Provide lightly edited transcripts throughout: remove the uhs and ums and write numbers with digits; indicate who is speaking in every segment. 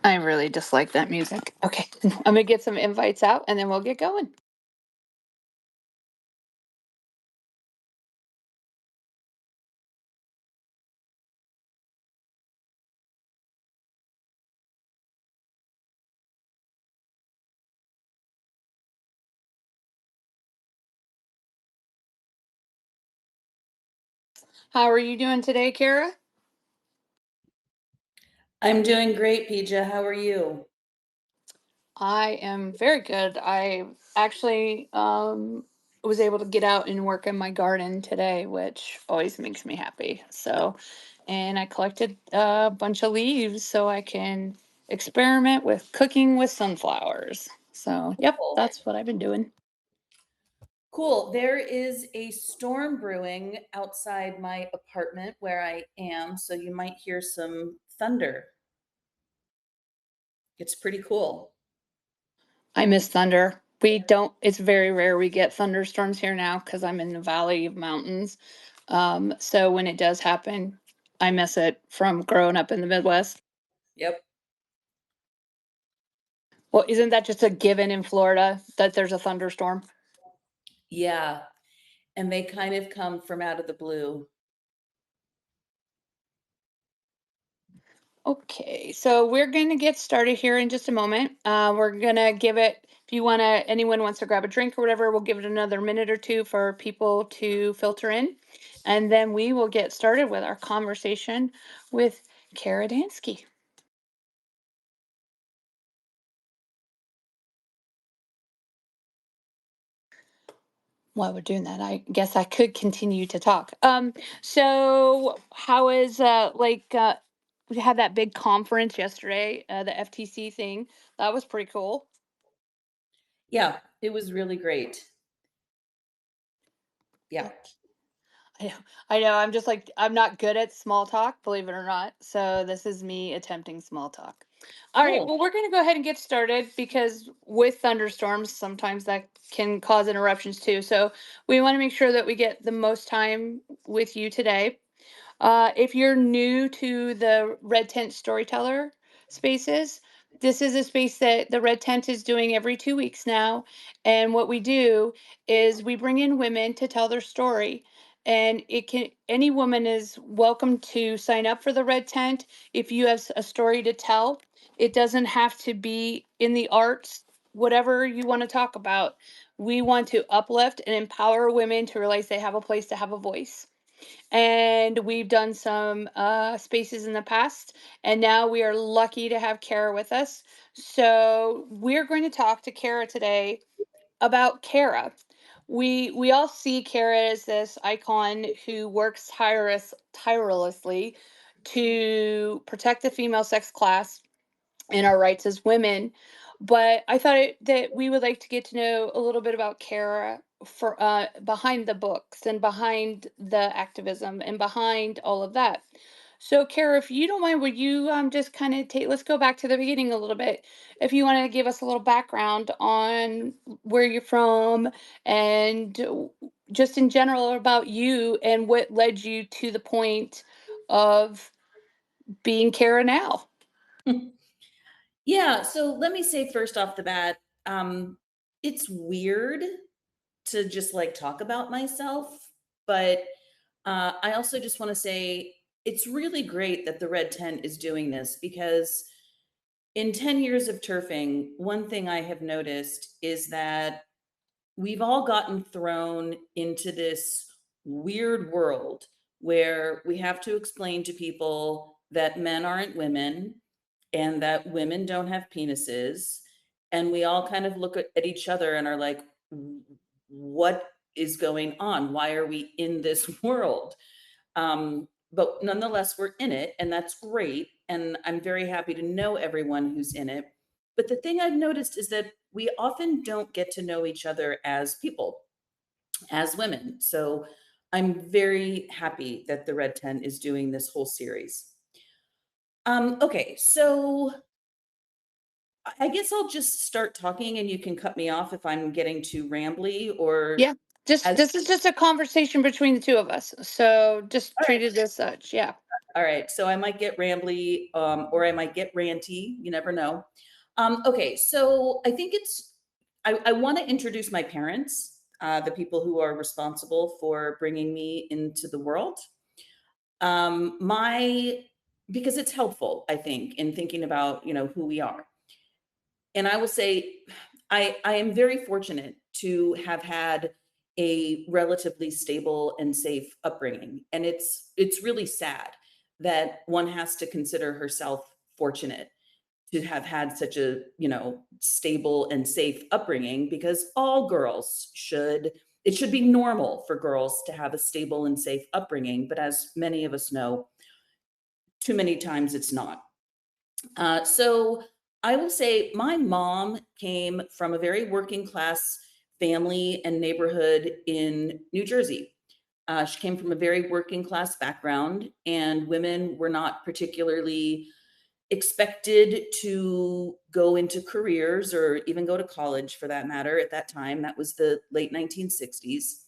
Speaker 1: I really dislike that music. Okay, I'm gonna get some invites out and then we'll get going. How are you doing today, Kara?
Speaker 2: I'm doing great, Pija. How are you?
Speaker 1: I am very good. I actually was able to get out and work in my garden today, which always makes me happy. And I collected a bunch of leaves so I can experiment with cooking with sunflowers. So, yep,
Speaker 2: Cool.
Speaker 1: that's what I've been doing.
Speaker 2: Cool. There is a storm brewing outside my apartment where I am, so you might hear some thunder. It's pretty cool.
Speaker 1: I miss thunder. We don't, it's very rare we get thunderstorms here now because I'm in the valley of mountains. So when it does happen, I miss it from growing up in the Midwest.
Speaker 2: Yep.
Speaker 1: Well, isn't that just a given in Florida that there's a thunderstorm?
Speaker 2: Yeah. And they kind of come from out of the blue.
Speaker 1: Okay, so we're going to get started here in just a moment. We're going to give it, if you want to, anyone wants to grab a drink or whatever, we'll give it another minute or two for people to filter in. And then we will get started with our conversation with Kara Dansky. While we're doing that, I guess I could continue to talk. So how is we had that big conference yesterday, the FTC thing. That was pretty cool.
Speaker 2: Yeah, it was really great. Yeah.
Speaker 1: Okay. I know, I know. I'm just like I'm not good at small talk, believe it or not. So this is me attempting small talk. All right,
Speaker 2: Cool.
Speaker 1: well, we're going to go ahead and get started because with thunderstorms, sometimes that can cause interruptions too. So we want to make sure that we get the most time with you today. If you're new to the Red Tent Storyteller spaces, this is a space that the Red Tent is doing every 2 weeks now. And what we do is we bring in women to tell their story. And any woman is welcome to sign up for the Red Tent if you have a story to tell. It doesn't have to be in the arts, whatever you want to talk about. We want to uplift and empower women to realize they have a place to have a voice, and we've done some spaces in the past, and now we are lucky to have Kara with us. So we're going to talk to Kara today about Kara. We all see Kara as this icon who works tirelessly to protect the female sex class and our rights as women. But I thought that we would like to get to know a little bit about Kara for behind the books and behind the activism and behind all of that. So, Kara, if you don't mind, would you just kind of take? Let's go back to the beginning a little bit. If you want to give us a little background on where you're from and just in general about you and what led you to the point of being Kara now.
Speaker 2: Yeah, so let me say first off the bat, it's weird to just like talk about myself, but I also just want to say it's really great that the Red Tent is doing this because in 10 years of turfing, one thing I have noticed is that we've all gotten thrown into this weird world where we have to explain to people that men aren't women and that women don't have penises. And we all kind of look at each other and are like, what is going on? Why are we in this world? But nonetheless, we're in it, and that's great. And I'm very happy to know everyone who's in it. But the thing I've noticed is that we often don't get to know each other as people, as women. So I'm very happy that the Red Tent is doing this whole series. Okay, so I guess I'll just start talking and you can cut me off if I'm getting too rambly or
Speaker 1: Yeah, just
Speaker 2: as
Speaker 1: this is just a conversation between the two of us. So just
Speaker 2: all right.
Speaker 1: treat it as such. Yeah.
Speaker 2: All right, so I might get rambly, or I might get ranty. You never know. Okay, so I think I want to introduce my parents, the people who are responsible for bringing me into the world. My Because it's helpful, I think, in thinking about who we are. And I will say, I am very fortunate to have had a relatively stable and safe upbringing, and it's really sad that one has to consider herself fortunate to have had such a stable and safe upbringing, because all girls should it should be normal for girls to have a stable and safe upbringing, but as many of us know, too many times it's not. So I will say my mom came from a very working class family and neighborhood in New Jersey. She came from a very working class background, and women were not particularly expected to go into careers or even go to college for that matter at that time. That was the late 1960s.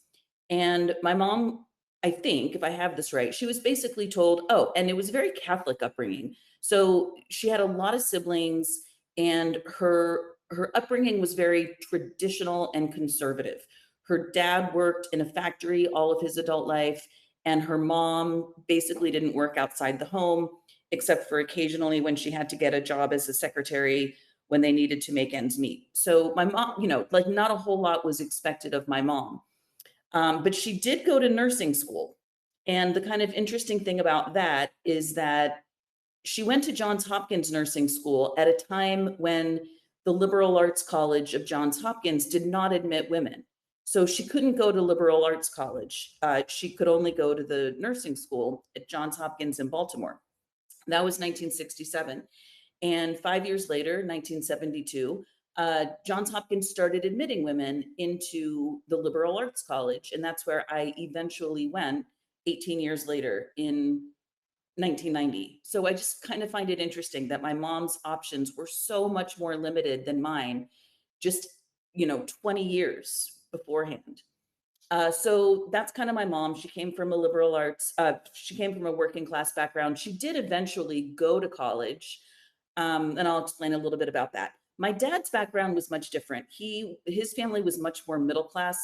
Speaker 2: And my mom, I think, if I have this right, she was basically told, oh, and it was a very Catholic upbringing. So she had a lot of siblings, and her upbringing was very traditional and conservative. Her dad worked in a factory all of his adult life, and her mom basically didn't work outside the home except for occasionally when she had to get a job as a secretary when they needed to make ends meet. So my mom, like not a whole lot was expected of my mom. But she did go to nursing school. And the kind of interesting thing about that is that she went to Johns Hopkins nursing school at a time when the liberal arts college of Johns Hopkins did not admit women. So she couldn't go to liberal arts college. She could only go to the nursing school at Johns Hopkins in Baltimore. That was 1967. And 5 years later, 1972, Johns Hopkins started admitting women into the liberal arts college. And that's where I eventually went 18 years later in 1990. So I just kind of find it interesting that my mom's options were so much more limited than mine, just 20 years beforehand. So that's kind of my mom. She came from a liberal arts, she came from a working class background. She did eventually go to college, and I'll explain a little bit about that. My dad's background was much different. His family was much more middle class,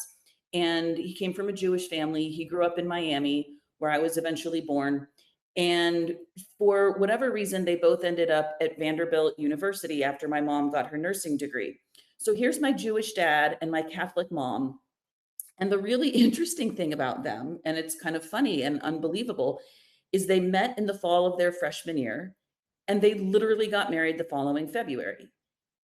Speaker 2: and he came from a Jewish family. He grew up in Miami, where I was eventually born. And for whatever reason, they both ended up at Vanderbilt University after my mom got her nursing degree. So here's my Jewish dad and my Catholic mom. And the really interesting thing about them, and it's kind of funny and unbelievable, is they met in the fall of their freshman year, and they literally got married the following February.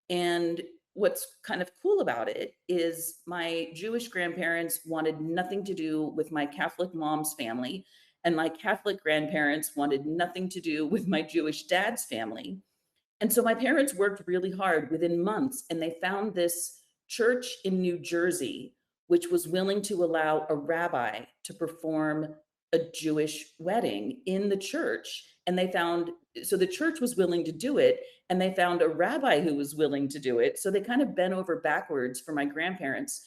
Speaker 2: And what's kind of cool about it is my Jewish grandparents wanted nothing to do with my Catholic mom's family, and my Catholic grandparents wanted nothing to do with my Jewish dad's family. And so my parents worked really hard within months, and they found this church in New Jersey, which was willing to allow a rabbi to perform a Jewish wedding in the church. And so the church was willing to do it, and they found a rabbi who was willing to do it. So they kind of bent over backwards for my grandparents.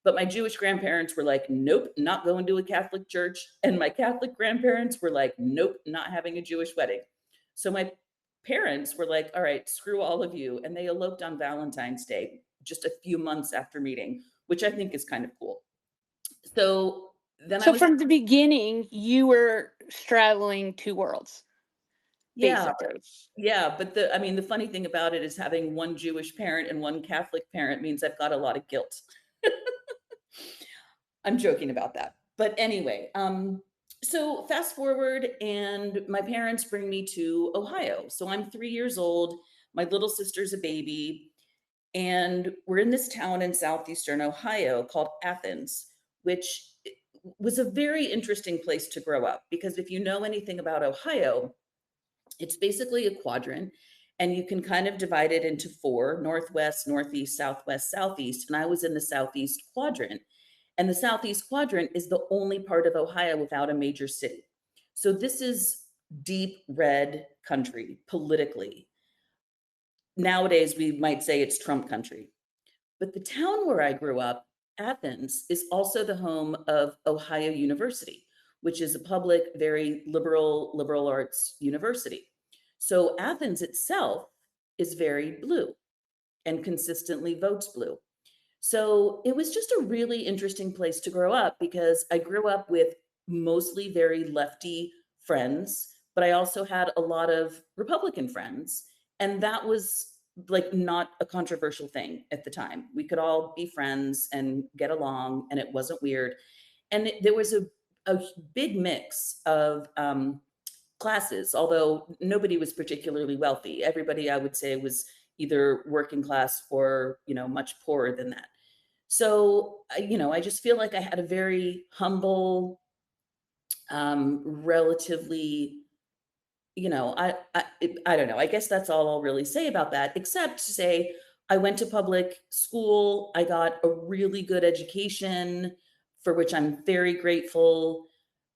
Speaker 2: But my Jewish grandparents were like, nope, not going to a Catholic church. And my Catholic grandparents were like, nope, not having a Jewish wedding. So my parents were like, all right, screw all of you. And they eloped on Valentine's Day, just a few months after meeting, which I think is kind of cool. So then I
Speaker 1: So
Speaker 2: was,
Speaker 1: from the beginning, you were straddling two worlds,
Speaker 2: yeah,
Speaker 1: basically.
Speaker 2: yeah. But the funny thing about it is having one Jewish parent and one Catholic parent means I've got a lot of guilt. I'm joking about that. But anyway, so fast forward, and my parents bring me to Ohio. So I'm 3 years old. My little sister's a baby. And we're in this town in southeastern Ohio called Athens, which was a very interesting place to grow up, because if you know anything about Ohio, it's basically a quadrant, and you can kind of divide it into four: northwest, northeast, southwest, southeast. And I was in the southeast quadrant. And the southeast quadrant is the only part of Ohio without a major city. So this is deep red country politically. Nowadays, we might say it's Trump country. But the town where I grew up, Athens, is also the home of Ohio University, which is a public, very liberal arts university. So Athens itself is very blue and consistently votes blue. So it was just a really interesting place to grow up because I grew up with mostly very lefty friends, but I also had a lot of Republican friends. And that was like not a controversial thing at the time. We could all be friends and get along, and it wasn't weird. And there was a big mix of classes, although nobody was particularly wealthy. Everybody, I would say, was either working class or, much poorer than that. So, I just feel like I had a very humble, relatively, I don't know. I guess that's all I'll really say about that, except to say I went to public school. I got a really good education for which I'm very grateful.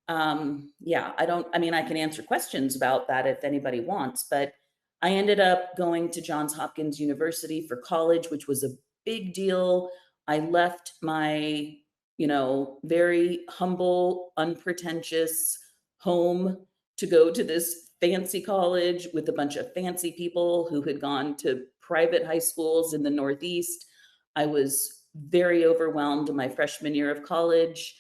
Speaker 2: Yeah, I mean, I can answer questions about that if anybody wants, but I ended up going to Johns Hopkins University for college, which was a big deal. I left my, very humble, unpretentious home to go to this fancy college with a bunch of fancy people who had gone to private high schools in the Northeast. I was very overwhelmed in my freshman year of college.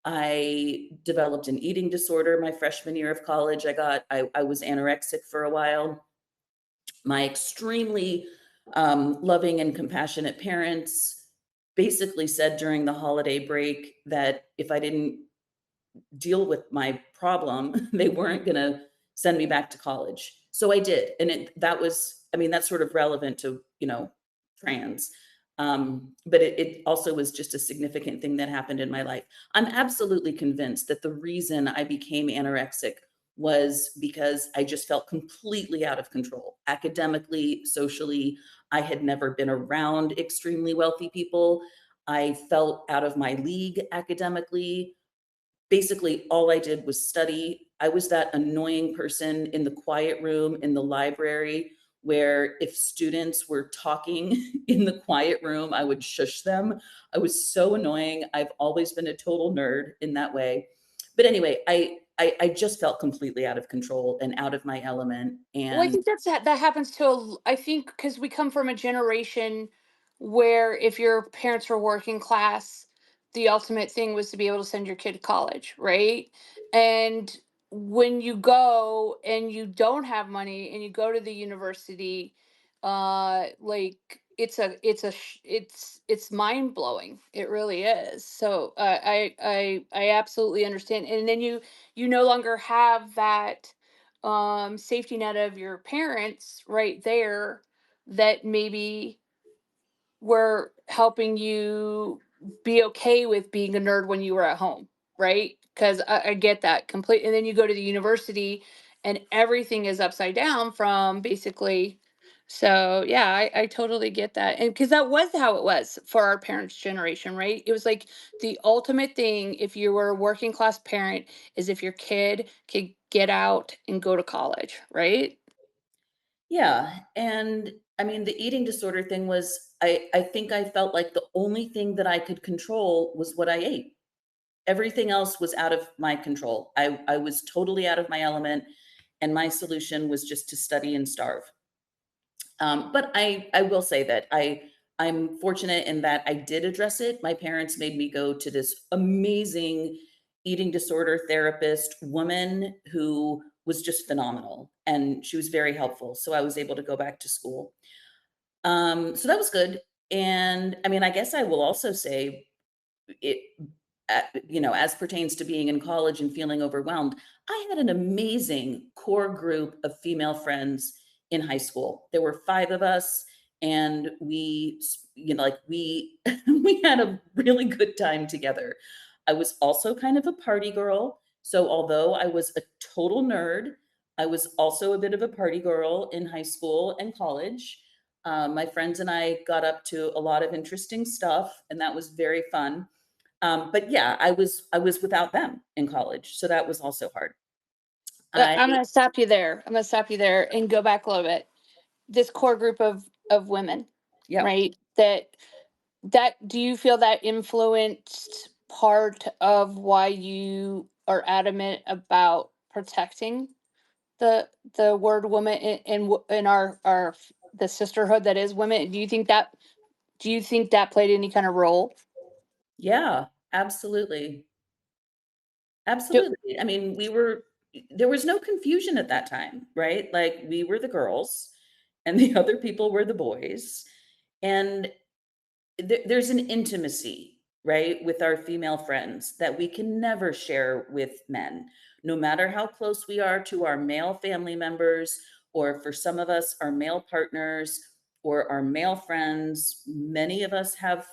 Speaker 2: I developed an eating disorder my freshman year of college. I was anorexic for a while. My extremely loving and compassionate parents basically said during the holiday break that if I didn't deal with my problem, they weren't going to send me back to college. So I did. And that was, I mean, that's sort of relevant to, trans. But it also was just a significant thing that happened in my life. I'm absolutely convinced that the reason I became anorexic was because I just felt completely out of control academically, socially. I had never been around extremely wealthy people. I felt out of my league academically. Basically, all I did was study. I was that annoying person in the quiet room in the library where if students were talking in the quiet room, I would shush them. I was so annoying. I've always been a total nerd in that way. But anyway, I just felt completely out of control and out of my element.
Speaker 1: Well, I
Speaker 2: And
Speaker 1: think that happens to I think because we come from a generation where if your parents were working class, the ultimate thing was to be able to send your kid to college, right? And when you go and you don't have money and you go to the university, like it's mind blowing. It really is. So I absolutely understand. And then you no longer have that safety net of your parents right there that maybe were helping you be okay with being a nerd when you were at home, right? Because I get that completely. And then you go to the university and everything is upside down from basically. So yeah, I totally get that. And because that was how it was for our parents' generation, right? It was like the ultimate thing if you were a working class parent is if your kid could get out and go to college, right?
Speaker 2: yeah, and I mean, the eating disorder thing was, I think I felt like the only thing that I could control was what I ate. Everything else was out of my control. I was totally out of my element, and my solution was just to study and starve. But I will say that I'm fortunate in that I did address it. My parents made me go to this amazing eating disorder therapist woman who was just phenomenal, and she was very helpful. So I was able to go back to school. So that was good. And I mean, I guess I will also say it, as pertains to being in college and feeling overwhelmed, I had an amazing core group of female friends in high school. There were five of us, and we we had a really good time together. I was also kind of a party girl. So although I was a total nerd, I was also a bit of a party girl in high school and college. My friends and I got up to a lot of interesting stuff, and that was very fun. But yeah, I was without them in college, so that was also hard. I
Speaker 1: I'm going to stop you there. I'm going to stop you there and go back a little bit. This core group of women,
Speaker 2: Yeah.
Speaker 1: right? That do you feel that influenced part of why you are adamant about protecting the word woman in our the sisterhood that is women. Do you think that played any kind of role?
Speaker 2: Yeah, absolutely.
Speaker 1: Do,
Speaker 2: Absolutely. I mean, there was no confusion at that time, right? Like we were the girls and the other people were the boys. And there's an intimacy, right, with our female friends that we can never share with men, no matter how close we are to our male family members, or for some of us, our male partners or our male friends. Many of us have,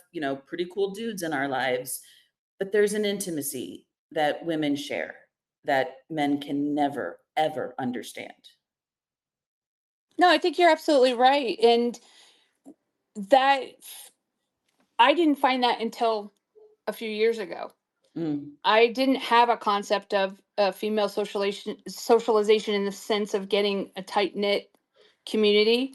Speaker 2: pretty cool dudes in our lives, but there's an intimacy that women share that men can never, ever understand.
Speaker 1: no, I think you're absolutely right, and that I didn't find that until a few years ago.
Speaker 2: Mm.
Speaker 1: I didn't have a concept of female socialization in the sense of getting a tight knit community.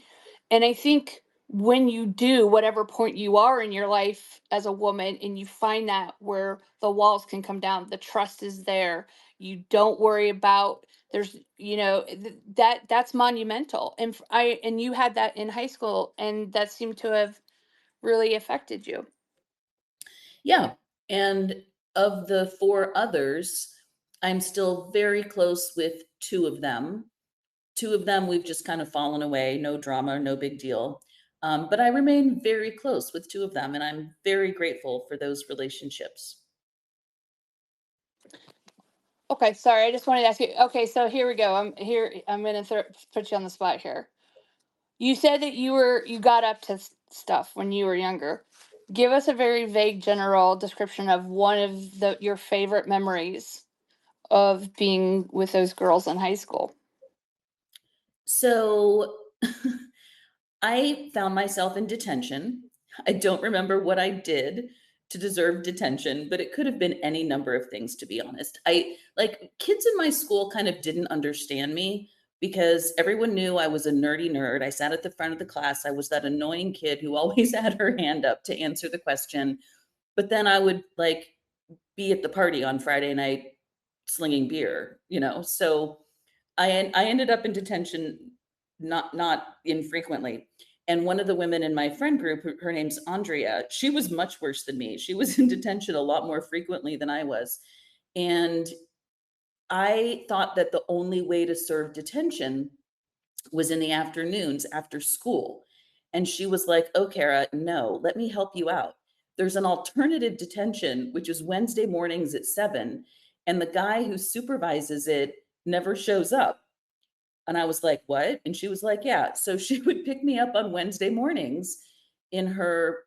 Speaker 1: And I think when you do, whatever point you are in your life as a woman, and you find that where the walls can come down, the trust is there. You don't worry about there's that's monumental. And and you had that in high school, and that seemed to have really affected you.
Speaker 2: Yeah. And of the four others, I'm still very close with two of them. Two of them, we've just kind of fallen away, no drama, no big deal. But I remain very close with two of them, and I'm very grateful for those relationships.
Speaker 1: Okay, sorry. I just wanted to ask you. Okay, so here we go. I'm here. I'm gonna put you on the spot here. You said that you got up to stuff when you were younger. Give us a very vague, general description of one of your favorite memories of being with those girls in high school.
Speaker 2: So I found myself in detention. I don't remember what I did to deserve detention, but it could have been any number of things, to be honest. I like kids in my school kind of didn't understand me because everyone knew I was a nerdy nerd. I sat at the front of the class. I was that annoying kid who always had her hand up to answer the question. But then I would like be at the party on Friday night slinging beer, So I ended up in detention not infrequently. And one of the women in my friend group, her name's Andrea, she was much worse than me. She was in detention a lot more frequently than I was. And I thought that the only way to serve detention was in the afternoons after school. And she was like, "Oh, Kara, no, let me help you out. There's an alternative detention, which is Wednesday mornings at 7, and the guy who supervises it never shows up." And I was like, "What?" And she was like, "Yeah." So she would pick me up on Wednesday mornings in her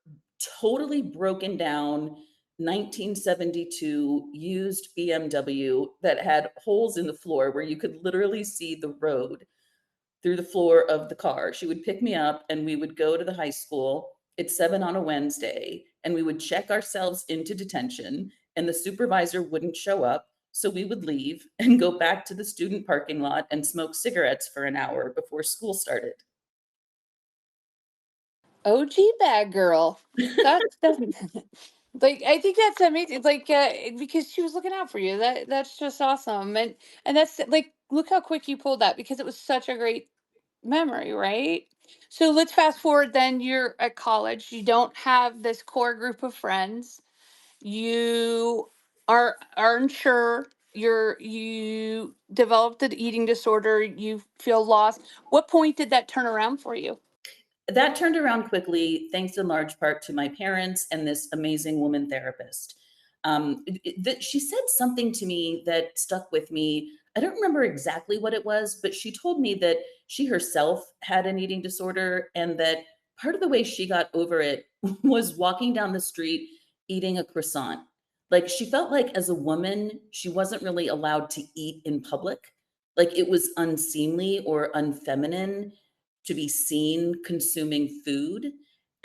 Speaker 2: totally broken down 1972 used BMW that had holes in the floor where you could literally see the road through the floor of the car. She would pick me up and we would go to the high school at 7 on a Wednesday and we would check ourselves into detention and the supervisor wouldn't show up. So we would leave and go back to the student parking lot and smoke cigarettes for an hour before school started.
Speaker 1: OG bad girl. That's like I think that's amazing. Like because she was looking out for you. That's just awesome. And that's like look how quick you pulled that because it was such a great memory, right? So let's fast forward then you're at college. You don't have this core group of friends. You aren't sure. You developed an eating disorder. You feel lost. What point did that turn around for you?
Speaker 2: That turned around quickly, thanks in large part to my parents and this amazing woman therapist. She said something to me that stuck with me. I don't remember exactly what it was, but she told me that she herself had an eating disorder and that part of the way she got over it was walking down the street eating a croissant. Like she felt like as a woman, she wasn't really allowed to eat in public. Like it was unseemly or unfeminine to be seen consuming food.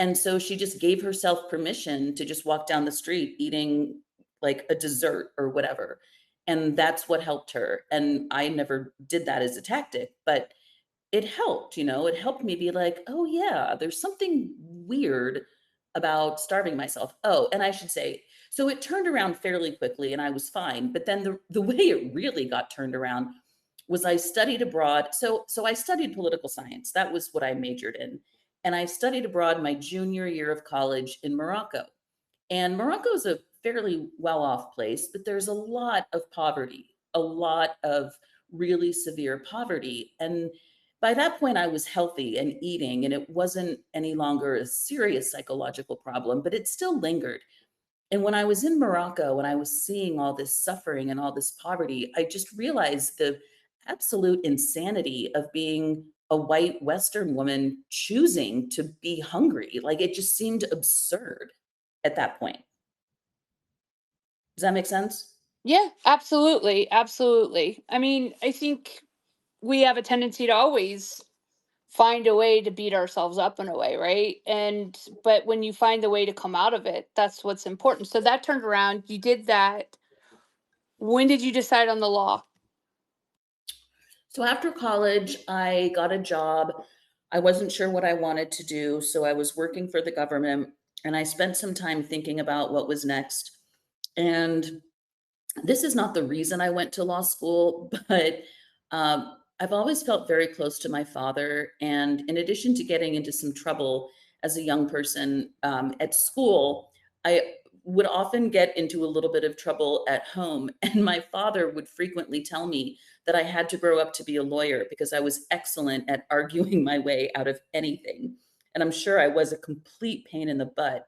Speaker 2: And so she just gave herself permission to just walk down the street eating like a dessert or whatever. And that's what helped her. And I never did that as a tactic, but it helped, it helped me be like, oh, yeah, there's something weird about starving myself. Oh, and I should say, so it turned around fairly quickly and I was fine. But then the way it really got turned around was I studied abroad. So I studied political science. That was what I majored in. And I studied abroad my junior year of college in Morocco. And Morocco is a fairly well off place, but there's a lot of poverty, a lot of really severe poverty. And by that point, I was healthy and eating, and it wasn't any longer a serious psychological problem, but it still lingered. And when I was in Morocco and I was seeing all this suffering and all this poverty, I just realized the absolute insanity of being a white Western woman choosing to be hungry. Like it just seemed absurd at that point. Does that make sense?
Speaker 1: Yeah, absolutely. Absolutely. I mean, I think we have a tendency to always find a way to beat ourselves up in a way, right? And but when you find the way to come out of it, that's what's important. So that turned around, you did that. When did you decide on the law?
Speaker 2: So after college, I got a job. I wasn't sure what I wanted to do, so I was working for the government and I spent some time thinking about what was next. And this is not the reason I went to law school, but I've always felt very close to my father. And in addition to getting into some trouble as a young person at school, I would often get into a little bit of trouble at home. And my father would frequently tell me that I had to grow up to be a lawyer because I was excellent at arguing my way out of anything. And I'm sure I was a complete pain in the butt.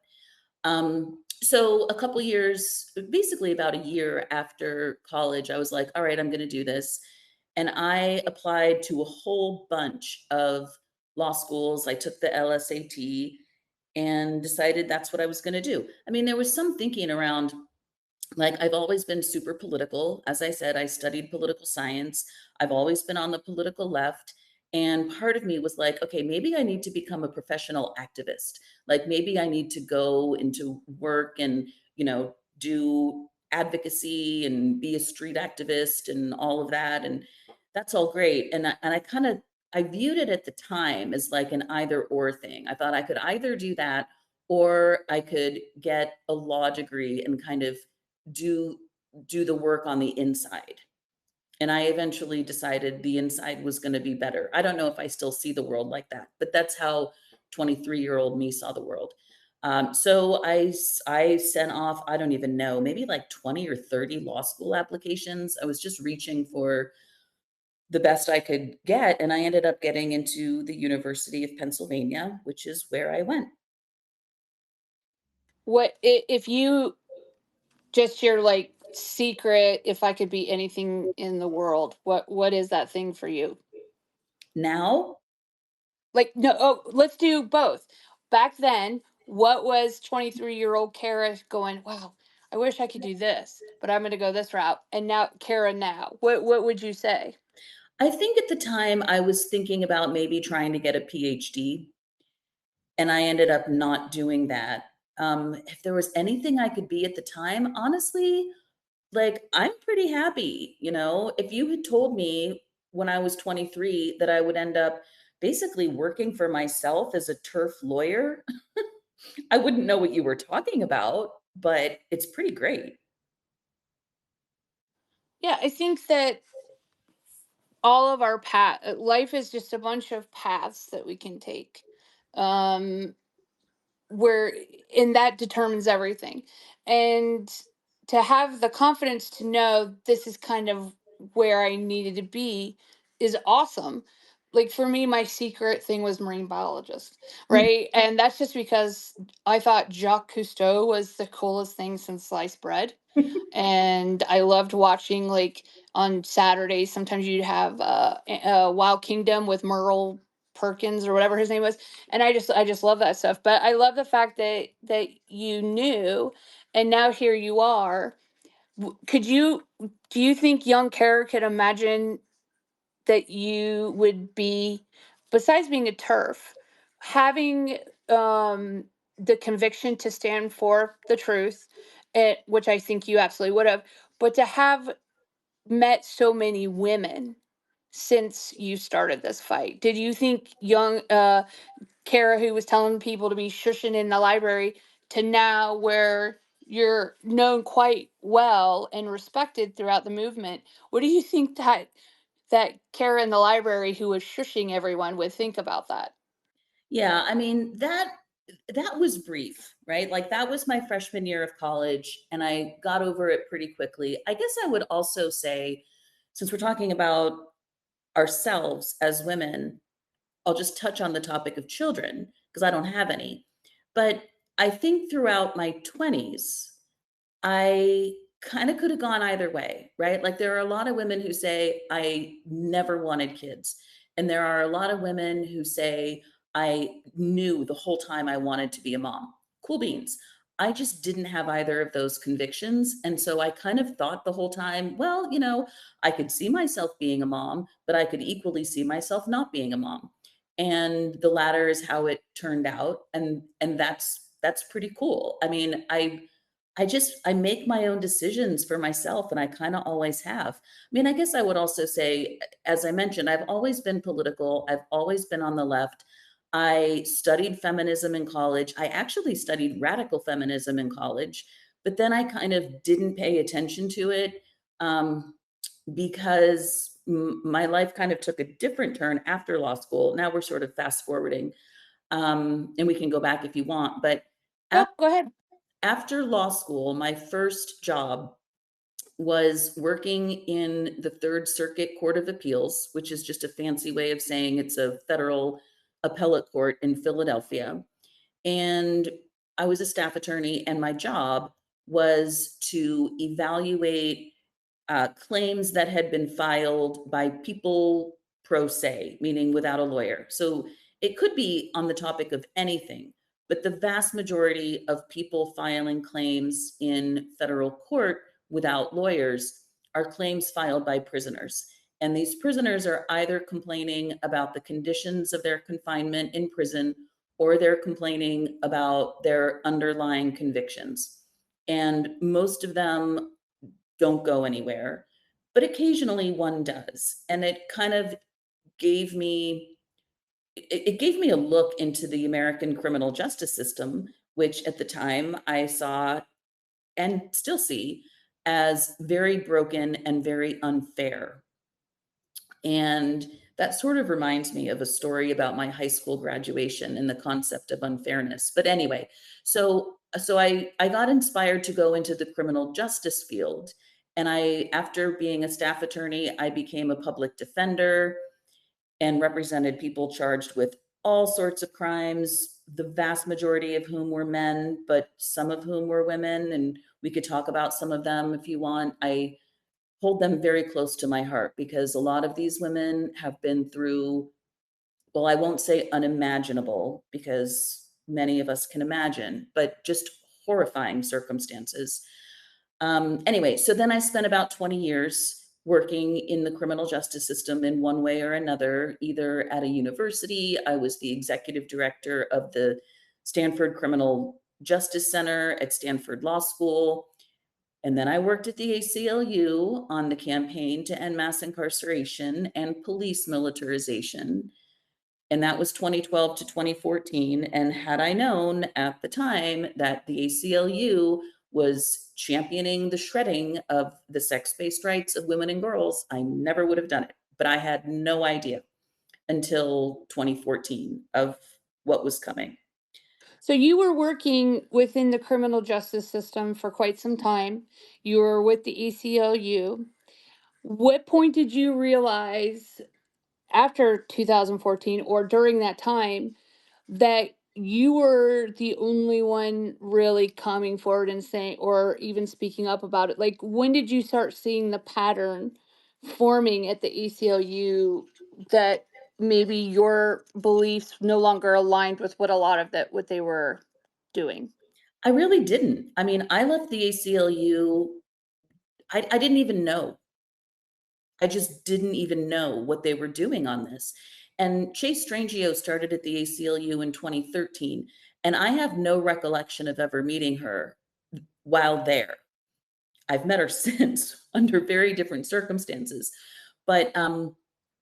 Speaker 2: So a couple years, basically about a year after college, I was like, all right, I'm going to do this. And I applied to a whole bunch of law schools. I took the LSAT and decided that's what I was going to do. I mean, there was some thinking around like I've always been super political. As I said, I studied political science. I've always been on the political left. And part of me was like, okay, maybe I need to become a professional activist. Like maybe I need to go into work and, do advocacy and be a street activist and all of that. And that's all great. And I kind of I viewed it at the time as like an either or thing. I thought I could either do that or I could get a law degree and kind of do do the work on the inside. And I eventually decided the inside was going to be better. I don't know if I still see the world like that, but that's how 23-year-old me saw the world. So I sent off, I don't even know, maybe like 20 or 30 law school applications. I was just reaching for the best I could get. And I ended up getting into the University of Pennsylvania, which is where I went.
Speaker 1: If you just your like secret, if I could be anything in the world, what is that thing for you?
Speaker 2: Now,
Speaker 1: Like, no, oh, let's do both. Back then, what was 23-year-old Kara going, wow, I wish I could do this, but I'm going to go this route. And now, Kara, now, what would you say?
Speaker 2: I think at the time I was thinking about maybe trying to get a PhD, and I ended up not doing that. If there was anything I could be at the time, honestly, like I'm pretty happy. If you had told me when I was 23 that I would end up basically working for myself as a turf lawyer, I wouldn't know what you were talking about, but it's pretty great.
Speaker 1: Yeah, I think that all of our path life is just a bunch of paths that we can take. Um, where and that determines everything. And to have the confidence to know this is kind of where I needed to be is awesome. Like for me, my secret thing was marine biologist, right? And that's just because I thought Jacques Cousteau was the coolest thing since sliced bread. And I loved watching like on Saturdays. Sometimes you'd have Wild Kingdom with Merle Perkins or whatever his name was, and I just love that stuff. But I love the fact that you knew, and now here you are. Could you do you think young Kara could imagine that you would be, besides being a turf, having um the conviction to stand for the truth, which I think you absolutely would have, but to have met so many women since you started this fight? Did you think young Kara, who was telling people to be shushing in the library, to now where you're known quite well and respected throughout the movement? What do you think that Kara in the library who was shushing everyone would think about that?
Speaker 2: Yeah, I mean, that was brief, right? Like that was my freshman year of college and I got over it pretty quickly. I guess I would also say, since we're talking about ourselves as women, I'll just touch on the topic of children because I don't have any. But I think throughout my 20s, I kind of could have gone either way, right? Like there are a lot of women who say, I never wanted kids. And there are a lot of women who say, I knew the whole time I wanted to be a mom. Cool beans. I just didn't have either of those convictions. And so I kind of thought the whole time, well, I could see myself being a mom, but I could equally see myself not being a mom. And the latter is how it turned out. And that's pretty cool. I mean, I make my own decisions for myself and I kind of always have. I mean, I guess I would also say, as I mentioned, I've always been political. I've always been on the left. I studied feminism in college. I actually studied radical feminism in college, but then I kind of didn't pay attention to it um, because my life kind of took a different turn after law school. Now we're sort of fast forwarding, and we can go back if you want. But
Speaker 1: Oh, go ahead.
Speaker 2: after law school, my first job was working in the Third Circuit Court of Appeals, which is just a fancy way of saying it's a federal appellate court in Philadelphia. And I was a staff attorney, and my job was to evaluate claims that had been filed by people pro se, meaning without a lawyer. So it could be on the topic of anything, but the vast majority of people filing claims in federal court without lawyers are claims filed by prisoners. And these prisoners are either complaining about the conditions of their confinement in prison or they're complaining about their underlying convictions. And most of them don't go anywhere, but occasionally one does. And it kind of gave me it gave me a look into the American criminal justice system, which at the time I saw and still see as very broken and very unfair. And that sort of reminds me of a story about my high school graduation and the concept of unfairness. But anyway, so I got inspired to go into the criminal justice field. And after being a staff attorney, I became a public defender and represented people charged with all sorts of crimes, the vast majority of whom were men, but some of whom were women. And we could talk about some of them if you want. I hold them very close to my heart because a lot of these women have been through, well, I won't say unimaginable because many of us can imagine, but just horrifying circumstances. Anyway, so then I spent about 20 years working in the criminal justice system in one way or another, either at a university. I was the executive director of the Stanford Criminal Justice Center at Stanford Law School. And then I worked at the ACLU on the campaign to end mass incarceration and police militarization. And that was 2012 to 2014. And had I known at the time that the ACLU was championing the shredding of the sex-based rights of women and girls, I never would have done it. But I had no idea until 2014 of what was coming.
Speaker 1: So you were working within the criminal justice system for quite some time. You were with the ACLU. What point did you realize after 2014 or during that time that you were the only one really coming forward and saying or even speaking up about it? Like, when did you start seeing the pattern forming at the ACLU that maybe your beliefs no longer aligned with what a lot of that what they were doing?
Speaker 2: I really didn't. I mean, I left the ACLU, I didn't even know. I just didn't even know what they were doing on this. And Chase Strangio started at the ACLU in 2013, and I have no recollection of ever meeting her while there. I've met her since under very different circumstances. But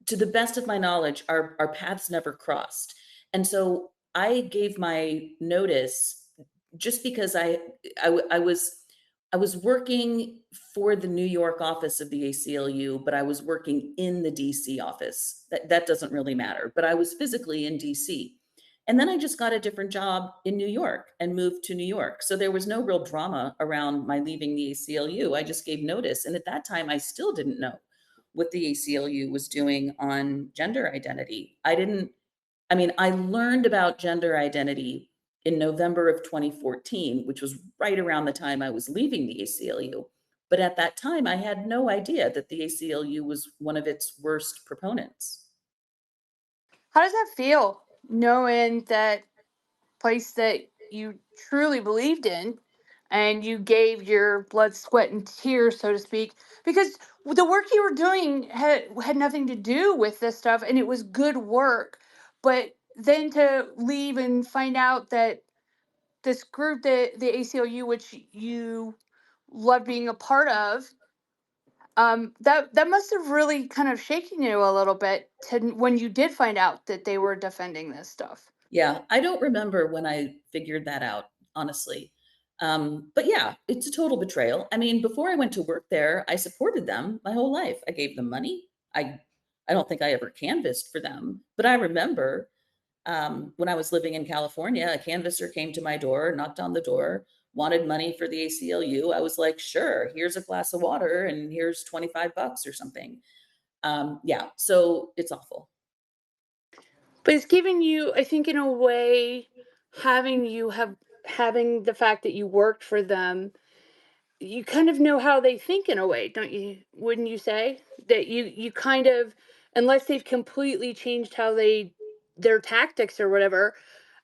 Speaker 2: to the best of my knowledge, our paths never crossed. And so I gave my notice just because I was working for the New York office of the ACLU, but I was working in the DC office. That doesn't really matter, but I was physically in DC. And then I just got a different job in New York and moved to New York. So there was no real drama around my leaving the ACLU. I just gave notice. And at that time, I still didn't know what the ACLU was doing on gender identity. I mean, I learned about gender identity in November of 2014, which was right around the time I was leaving the ACLU. But at that time, I had no idea that the ACLU was one of its worst proponents.
Speaker 1: How does that feel knowing that place that you truly believed in and you gave your blood, sweat, and tears, so to speak, because the work you were doing had nothing to do with this stuff and it was good work. But then to leave and find out that this group, the ACLU, which you love being a part of, that must have really kind of shaken you a little bit to when you did find out that they were defending this stuff.
Speaker 2: Yeah, I don't remember when I figured that out, honestly. But yeah, it's a total betrayal. I mean, before I went to work there, I supported them my whole life. I gave them money. I don't think I ever canvassed for them, but I remember when I was living in California, a canvasser came to my door, knocked on the door, wanted money for the ACLU. I was like, sure, here's a glass of water and here's 25 bucks or something. Yeah, so it's awful.
Speaker 1: But it's giving you, I think, in a way, having you have having the fact that you worked for them, you kind of know how they think in a way, don't you? Wouldn't you say that you kind of, unless they've completely changed how their tactics or whatever,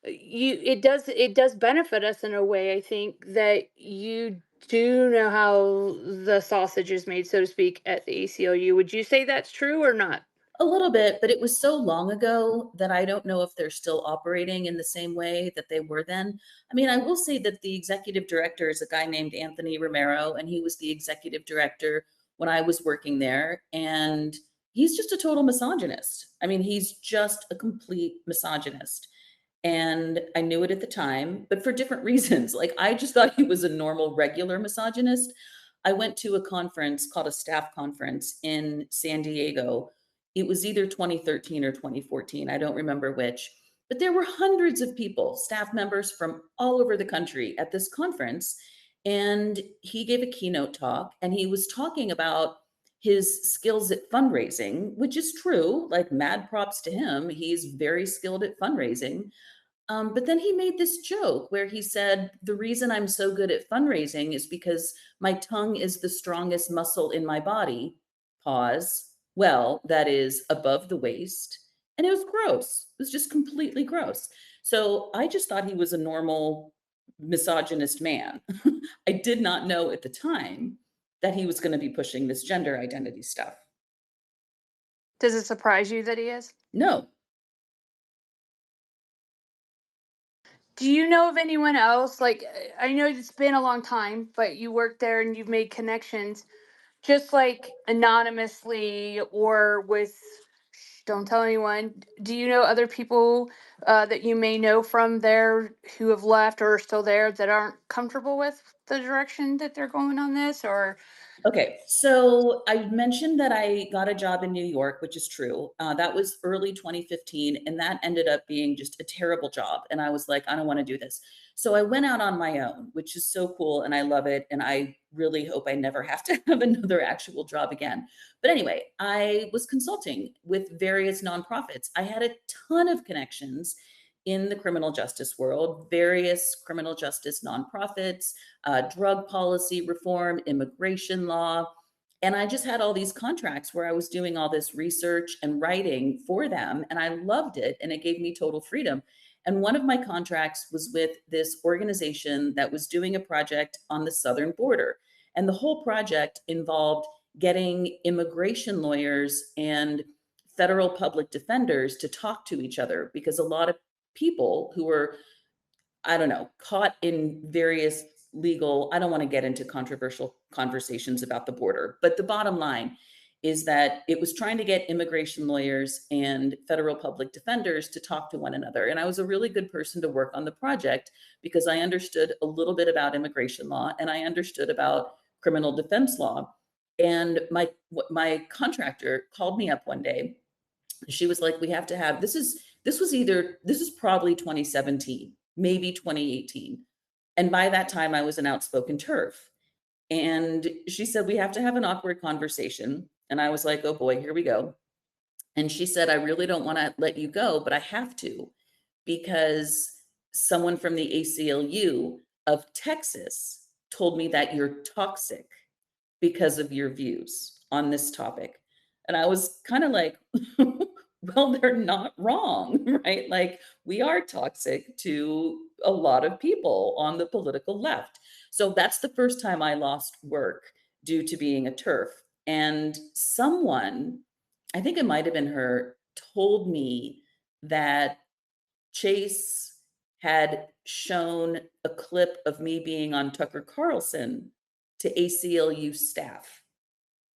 Speaker 1: you it does benefit us in a way. I think that you do know how the sausage is made, so to speak, at the ACLU. Would you say that's true or not?
Speaker 2: A little bit, but it was so long ago that I don't know if they're still operating in the same way that they were then. I mean, I will say that the executive director is a guy named Anthony Romero, and he was the executive director when I was working there. And he's just a total misogynist. I mean, he's just a complete misogynist. And I knew it at the time, but for different reasons. Like, I just thought he was a normal, regular misogynist. I went to a conference called a staff conference in San Diego. It was either 2013 or 2014. I don't remember which. But there were hundreds of people, staff members from all over the country at this conference. And he gave a keynote talk and he was talking about his skills at fundraising, which is true, like mad props to him. He's very skilled at fundraising. But then he made this joke where he said, the reason I'm so good at fundraising is because my tongue is the strongest muscle in my body. Pause. Well, that is above the waist. And it was gross. It was just completely gross. So I just thought he was a normal misogynist man. I did not know at the time that he was going to be pushing this gender identity stuff.
Speaker 1: Does it surprise you that he is?
Speaker 2: No.
Speaker 1: Do you know of anyone else? Like, I know it's been a long time, but you worked there and you've made connections, just like anonymously or with, "Shh, don't tell anyone." Do you know other people that you may know from there who have left or are still there that aren't comfortable with the direction that they're going on this? Or,
Speaker 2: Okay, so I mentioned that I got a job in New York, which is true. That was early 2015, and that ended up being just a terrible job. And I was like, I don't want to do this. So I went out on my own, which is so cool, and I love it. And I really hope I never have to have another actual job again. But anyway, I was consulting with various nonprofits. I had a ton of connections in the criminal justice world, various criminal justice nonprofits, drug policy reform, immigration law. And I just had all these contracts where I was doing all this research and writing for them. And I loved it. And it gave me total freedom. And one of my contracts was with this organization that was doing a project on the southern border. And the whole project involved getting immigration lawyers and federal public defenders to talk to each other because a lot of people who were, I don't know, caught in various legal, I don't want to get into controversial conversations about the border, but the bottom line is that it was trying to get immigration lawyers and federal public defenders to talk to one another. And I was a really good person to work on the project because I understood a little bit about immigration law and I understood about criminal defense law. And my contractor called me up one day. She was like, we have to have this is probably 2017, maybe 2018. And by that time I was an outspoken turf. And she said, we have to have an awkward conversation. And I was like, oh boy, here we go. And she said, I really don't want to let you go, but I have to because someone from the ACLU of Texas told me that you're toxic because of your views on this topic. And I was kind of like, well, they're not wrong, right? Like, we are toxic to a lot of people on the political left. So that's the first time I lost work due to being a turf. And someone, I think it might have been her, told me that Chase had shown a clip of me being on Tucker Carlson to ACLU staff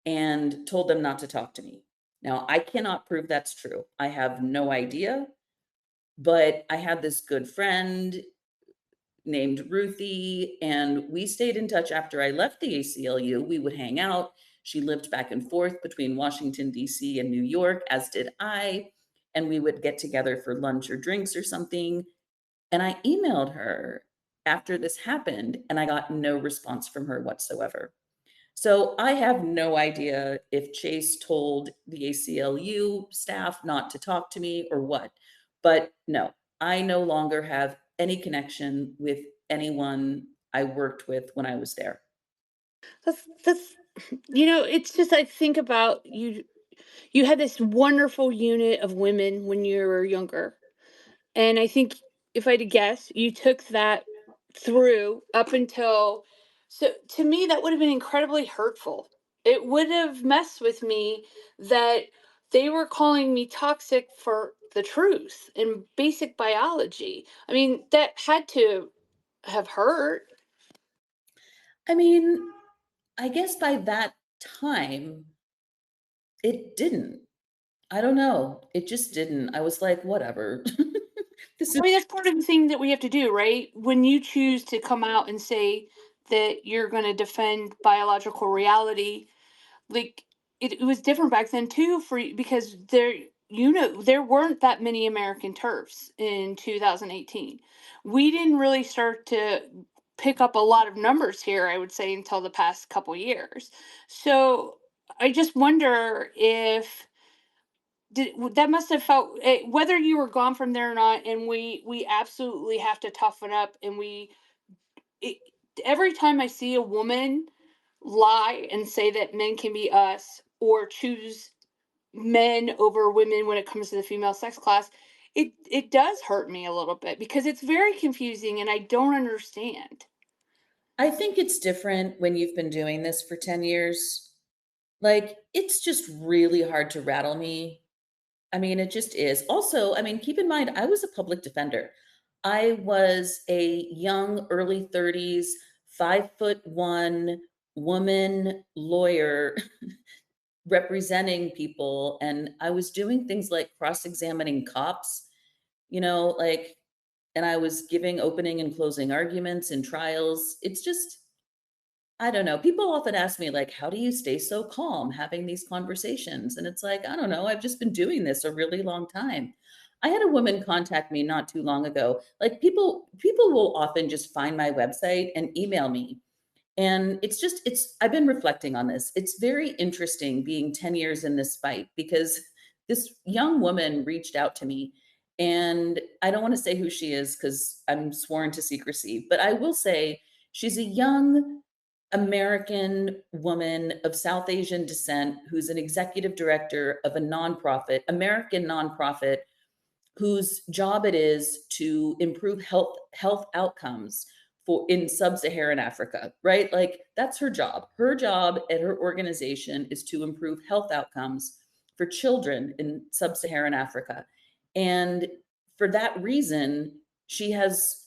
Speaker 2: and told them not to talk to me. Now, I cannot prove that's true. I have no idea, but I had this good friend named Ruthie, and we stayed in touch after I left the ACLU. We would hang out. She lived back and forth between Washington, D.C. and New York, as did I. And we would get together for lunch or drinks or something. And I emailed her after this happened, and I got no response from her whatsoever. So I have no idea if Chase told the ACLU staff not to talk to me or what. But no, I no longer have any connection with anyone I worked with when I was there.
Speaker 1: That's it's just I think about you. You had this wonderful unit of women when you were younger. And I think if I had to guess, you took that through up until, so to me that would have been incredibly hurtful. It would have messed with me that they were calling me toxic for the truth in basic biology. I mean, that had to have hurt.
Speaker 2: I mean, I guess by that time, it didn't. I don't know. It just didn't. I was like, whatever. This
Speaker 1: I
Speaker 2: is
Speaker 1: mean, that's part of the thing that we have to do, right? When you choose to come out and say that you're going to defend biological reality, like it was different back then too because there weren't that many American turfs in 2018. We didn't really start to pick up a lot of numbers here, I would say, until the past couple years. So I just wonder if that must have felt, whether you were gone from there or not, and we absolutely have to toughen up, and it, every time I see a woman lie and say that men can be us or choose men over women when it comes to the female sex class, it does hurt me a little bit because it's very confusing and I don't understand.
Speaker 2: I think it's different when you've been doing this for 10 years. Like, it's just really hard to rattle me. I mean, it just is. Also, I mean, keep in mind, I was a public defender. I was a young, early 30s, 5'1" woman lawyer representing people. And I was doing things like cross-examining cops, like, and I was giving opening and closing arguments in trials. It's just, I don't know. People often ask me, like, how do you stay so calm having these conversations? And it's like, I don't know. I've just been doing this a really long time. I had a woman contact me not too long ago. Like, people will often just find my website and email me. And I've been reflecting on this. It's very interesting being 10 years in this fight because this young woman reached out to me. And I don't want to say who she is because I'm sworn to secrecy, but I will say she's a young American woman of South Asian descent who's an executive director of a nonprofit, American nonprofit, whose job it is to improve health outcomes for in sub-Saharan Africa, right? Like, that's her job. Her job at her organization is to improve health outcomes for children in sub-Saharan Africa. And for that reason, she has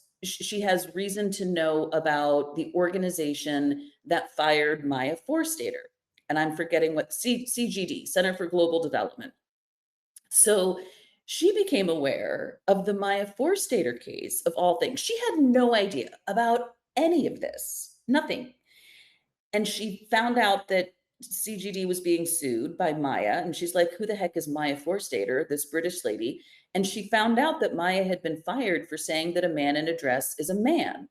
Speaker 2: reason to know about the organization that fired Maya Forstater. and I'm forgetting what CGD, Center for Global Development. So she became aware of the Maya Forstater case of all things. She had no idea about any of this, nothing. And she found out that CGD was being sued by Maya. And she's like, who the heck is Maya Forstater, this British lady? And she found out that Maya had been fired for saying that a man in a dress is a man.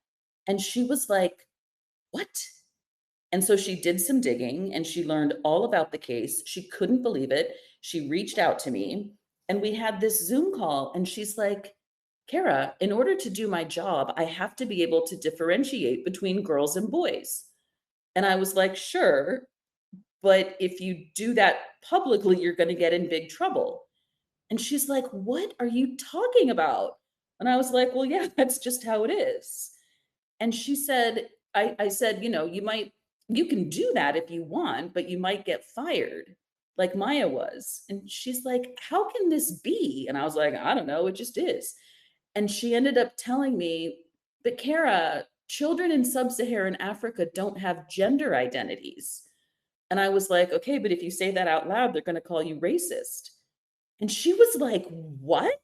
Speaker 2: And she was like, what? And so she did some digging and she learned all about the case. She couldn't believe it. She reached out to me and we had this Zoom call. And she's like, Kara, in order to do my job, I have to be able to differentiate between girls and boys. And I was like, sure, but if you do that publicly, you're going to get in big trouble. And she's like, what are you talking about? And I was like, well, yeah, that's just how it is. And she said, I said, you can do that if you want, but you might get fired, like Maya was. And she's like, how can this be? And I was like, I don't know, it just is. And she ended up telling me, but Kara, children in sub-Saharan Africa don't have gender identities. And I was like, okay, but if you say that out loud, they're going to call you racist. And she was like, what?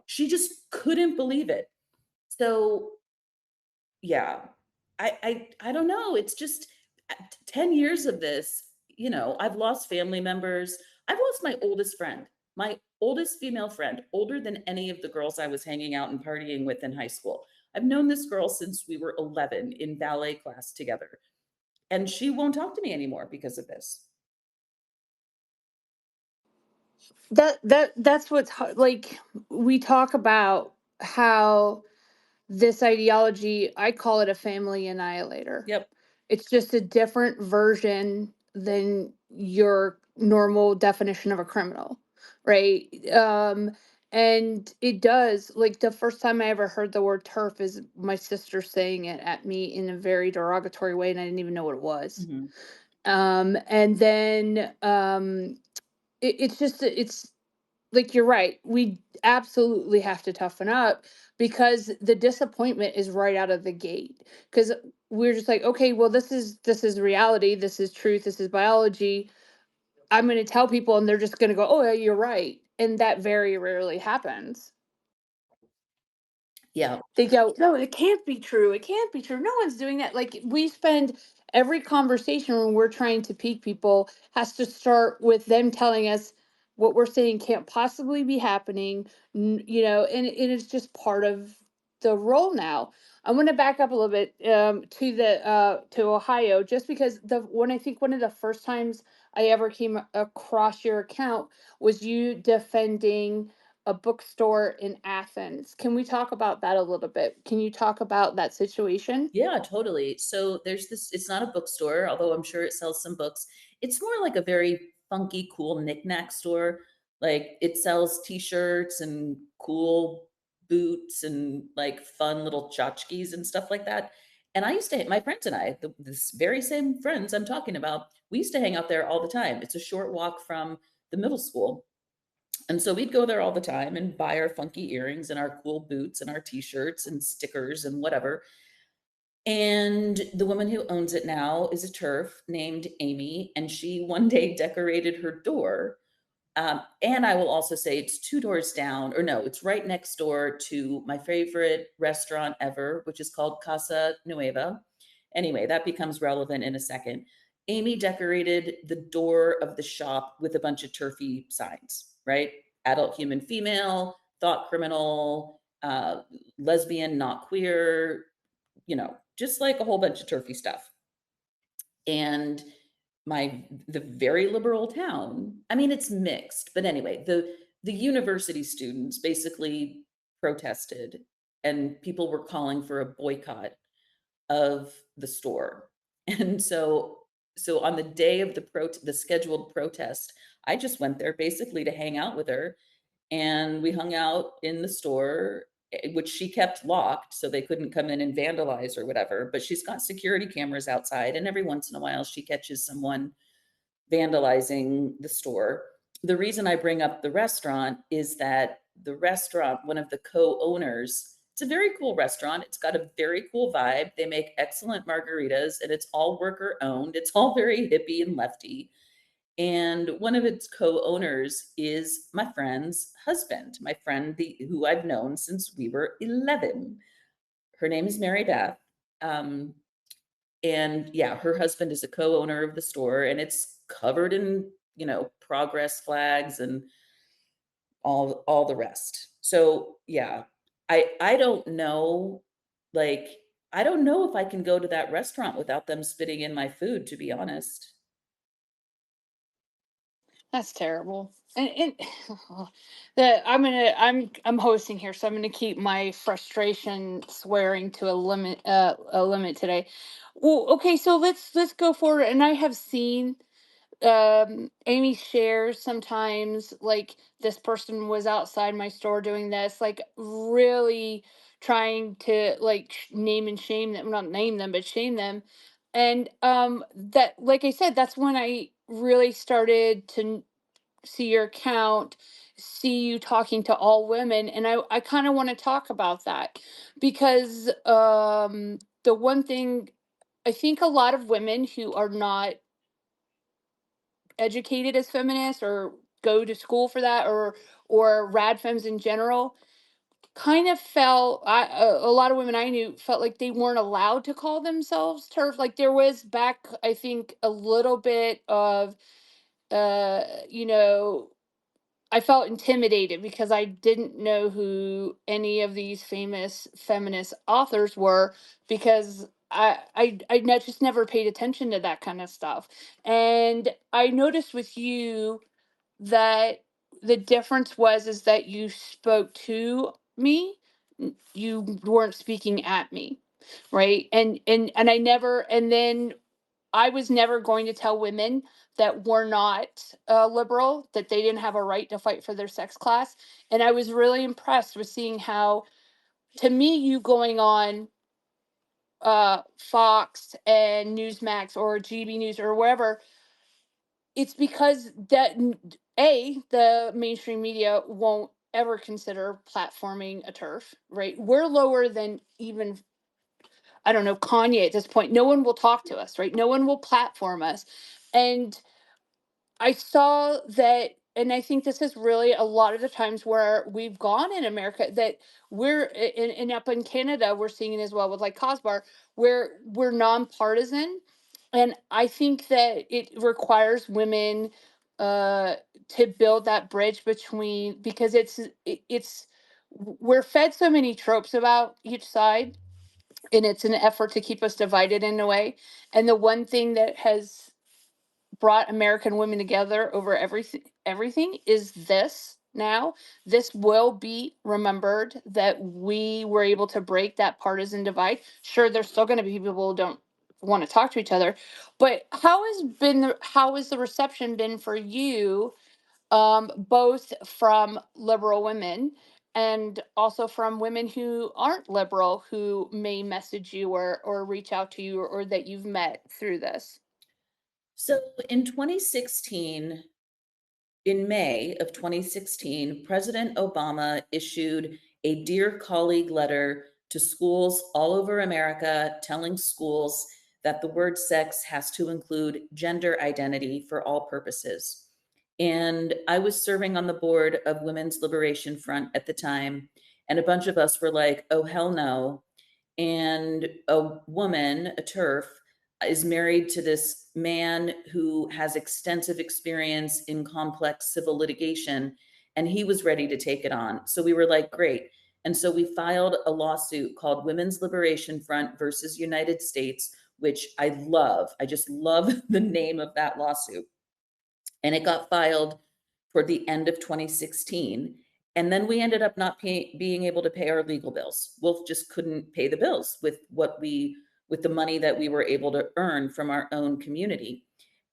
Speaker 2: She just couldn't believe it. So yeah, I don't know. It's just 10 years of this, I've lost family members. I've lost my oldest female friend, older than any of the girls I was hanging out and partying with in high school. I've known this girl since we were 11 in ballet class together. And she won't talk to me anymore because of this.
Speaker 1: That's what's like. We talk about how this ideology, I call it a family annihilator.
Speaker 2: Yep.
Speaker 1: It's just a different version than your normal definition of a criminal, right? And it does, like, the first time I ever heard the word turf is my sister saying it at me in a very derogatory way, and I didn't even know what it was.
Speaker 2: Mm-hmm.
Speaker 1: And then it's just it's like, you're right. We absolutely have to toughen up because the disappointment is right out of the gate. Because we're just like, okay, well, this is reality. This is truth. This is biology. I'm going to tell people, and they're just going to go, oh, yeah, you're right. And that very rarely happens.
Speaker 2: Yeah.
Speaker 1: They go, no, it can't be true. It can't be true. No one's doing that. Like, we spend every conversation when we're trying to pique people has to start with them telling us what we're saying can't possibly be happening, and it's just part of the role now. I want to back up a little bit to Ohio, just because I think one of the first times I ever came across your account was you defending a bookstore in Athens. Can we talk about that a little bit? Can you talk about that situation?
Speaker 2: Yeah, totally. So there's this, it's not a bookstore, although I'm sure it sells some books. It's more like a very funky, cool knickknack store. Like it sells t-shirts and cool boots and like fun little tchotchkes and stuff like that. And I used to, my friends and I, this very same friends I'm talking about, we used to hang out there all the time. It's a short walk from the middle school. And so we'd go there all the time and buy our funky earrings and our cool boots and our t-shirts and stickers and whatever. And the woman who owns it now is a turf named Amy, and she one day decorated her door. And I will also say it's 2 doors down, or no, it's right next door to my favorite restaurant ever, which is called Casa Nueva. Anyway, that becomes relevant in a second. Amy decorated the door of the shop with a bunch of turfy signs, right? Adult, human, female, thought criminal, lesbian, not queer, just like a whole bunch of turfy stuff. And the very liberal town, I mean, it's mixed, but anyway, the university students basically protested and people were calling for a boycott of the store. And so on the day of the scheduled protest, I just went there basically to hang out with her, and we hung out in the store, which she kept locked so they couldn't come in and vandalize or whatever, but she's got security cameras outside, and every once in a while she catches someone vandalizing the store. The reason I bring up the restaurant is that the restaurant, one of the co-owners, It's a very cool restaurant. It's got a very cool vibe. They make excellent margaritas and it's all worker owned. It's all very hippie and lefty. And one of its co-owners is my friend's husband, my friend who I've known since we were 11. Her name is Mary Beth. Um, and yeah, her husband is a co-owner of the store and it's covered in, progress flags and all the rest. So yeah, I don't know, like, I don't know if I can go to that restaurant without them spitting in my food, to be honest.
Speaker 1: That's terrible. And the I'm hosting here, so I'm gonna keep my frustration swearing to a limit today. Well, okay, so let's go forward. And I have seen Amy shares sometimes, like, this person was outside my store doing this, like, really trying to, like, name and shame them, not name them but shame them. And that, like I said, that's when I really started to see your account, see you talking to all women, and I kind of want to talk about that because the one thing, I think a lot of women who are not educated as feminists or go to school for that, or rad femmes in general, kind of felt, a lot of women I knew felt like they weren't allowed to call themselves turf. Like, there was back, I think, a little bit of uh you know I felt intimidated because I didn't know who any of these famous feminist authors were, because just never paid attention to that kind of stuff. And I noticed with you that the difference was is that you spoke to me, you weren't speaking at me, right? And I never, and then I was never going to tell women that were not liberal that they didn't have a right to fight for their sex class. And I was really impressed with seeing how, to me, you going on Fox and Newsmax or GB News or wherever, it's because the mainstream media won't ever consider platforming a turf, right? We're lower than even, I don't know, Kanye at this point. No one will talk to us, right? No one will platform us. And I saw that, and I think this is really a lot of the times where we've gone in America, that we're in up in Canada, we're seeing it as well with, like, Cosbar, where we're nonpartisan. And I think that it requires women uh to build that bridge between, because it's we're fed so many tropes about each side, and it's an effort to keep us divided in a way. And the one thing that has brought American women together over everything is this now. This will be remembered, that we were able to break that partisan divide. Sure, there's still going to be people who don't want to talk to each other, but how has the reception been for you, both from liberal women and also from women who aren't liberal, who may message you or reach out to you, or that you've met through this?
Speaker 2: So in 2016, in May of 2016, President Obama issued a Dear Colleague letter to schools all over America, telling schools that the word sex has to include gender identity for all purposes. And I was serving on the board of Women's Liberation Front at the time, and a bunch of us were like, oh, hell no. And a woman, a TERF, is married to this man who has extensive experience in complex civil litigation, and he was ready to take it on. So we were like, great. And so we filed a lawsuit called Women's Liberation Front versus United States, which I love. I just love the name of that lawsuit. And it got filed toward the end of 2016. And then we ended up not being able to pay our legal bills. Wolf just couldn't pay the bills with with the money that we were able to earn from our own community.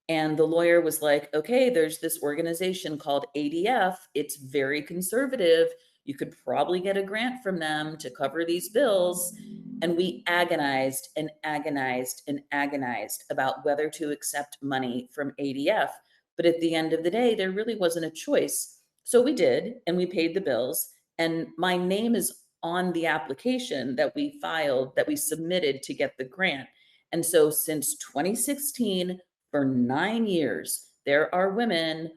Speaker 2: And the lawyer was like, okay, there's this organization called ADF. It's very conservative. You could probably get a grant from them to cover these bills. And we agonized and agonized and agonized about whether to accept money from ADF. But at the end of the day, there really wasn't a choice. So we did, and we paid the bills. And my name is on the application that we filed, that we submitted to get the grant. And so since 2016, for 9 years, there are women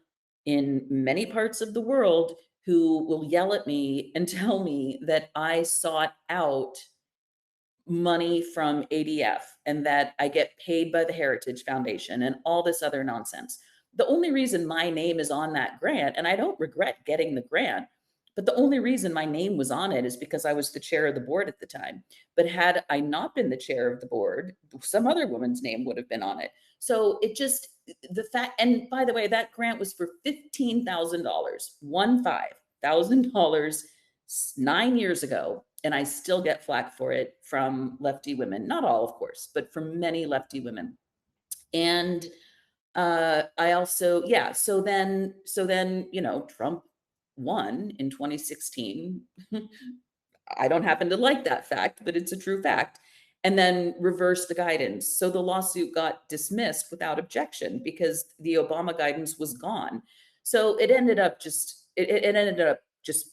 Speaker 2: in many parts of the world who will yell at me and tell me that I sought out money from ADF and that I get paid by the Heritage Foundation and all this other nonsense. The only reason my name is on that grant, and I don't regret getting the grant, but the only reason my name was on it is because I was the chair of the board at the time. But had I not been the chair of the board, some other woman's name would have been on it. So it just, the fact, and by the way, that grant was for $15,000, $15,000 9 years ago, and I still get flack for it from lefty women. Not all, of course, but from many lefty women. And I also, yeah. So then, Trump won in 2016. I don't happen to like that fact, but it's a true fact. And then reversed the guidance. So the lawsuit got dismissed without objection because the Obama guidance was gone. So it ended up just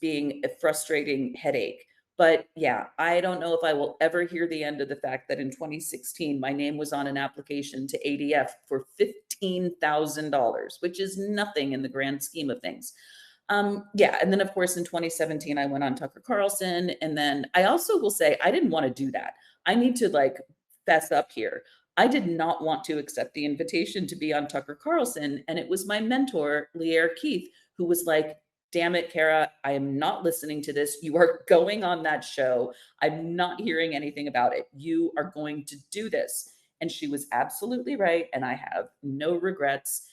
Speaker 2: being a frustrating headache. But yeah, I don't know if I will ever hear the end of the fact that in 2016, my name was on an application to ADF for $15,000, which is nothing in the grand scheme of things. Yeah. And then, of course, in 2017, I went on Tucker Carlson. And then I also will say, I didn't want to do that. I need to fess up here. I did not want to accept the invitation to be on Tucker Carlson. And it was my mentor, Lear Keith, who was like, damn it, Kara, I am not listening to this. You are going on that show. I'm not hearing anything about it. You are going to do this. And she was absolutely right. And I have no regrets.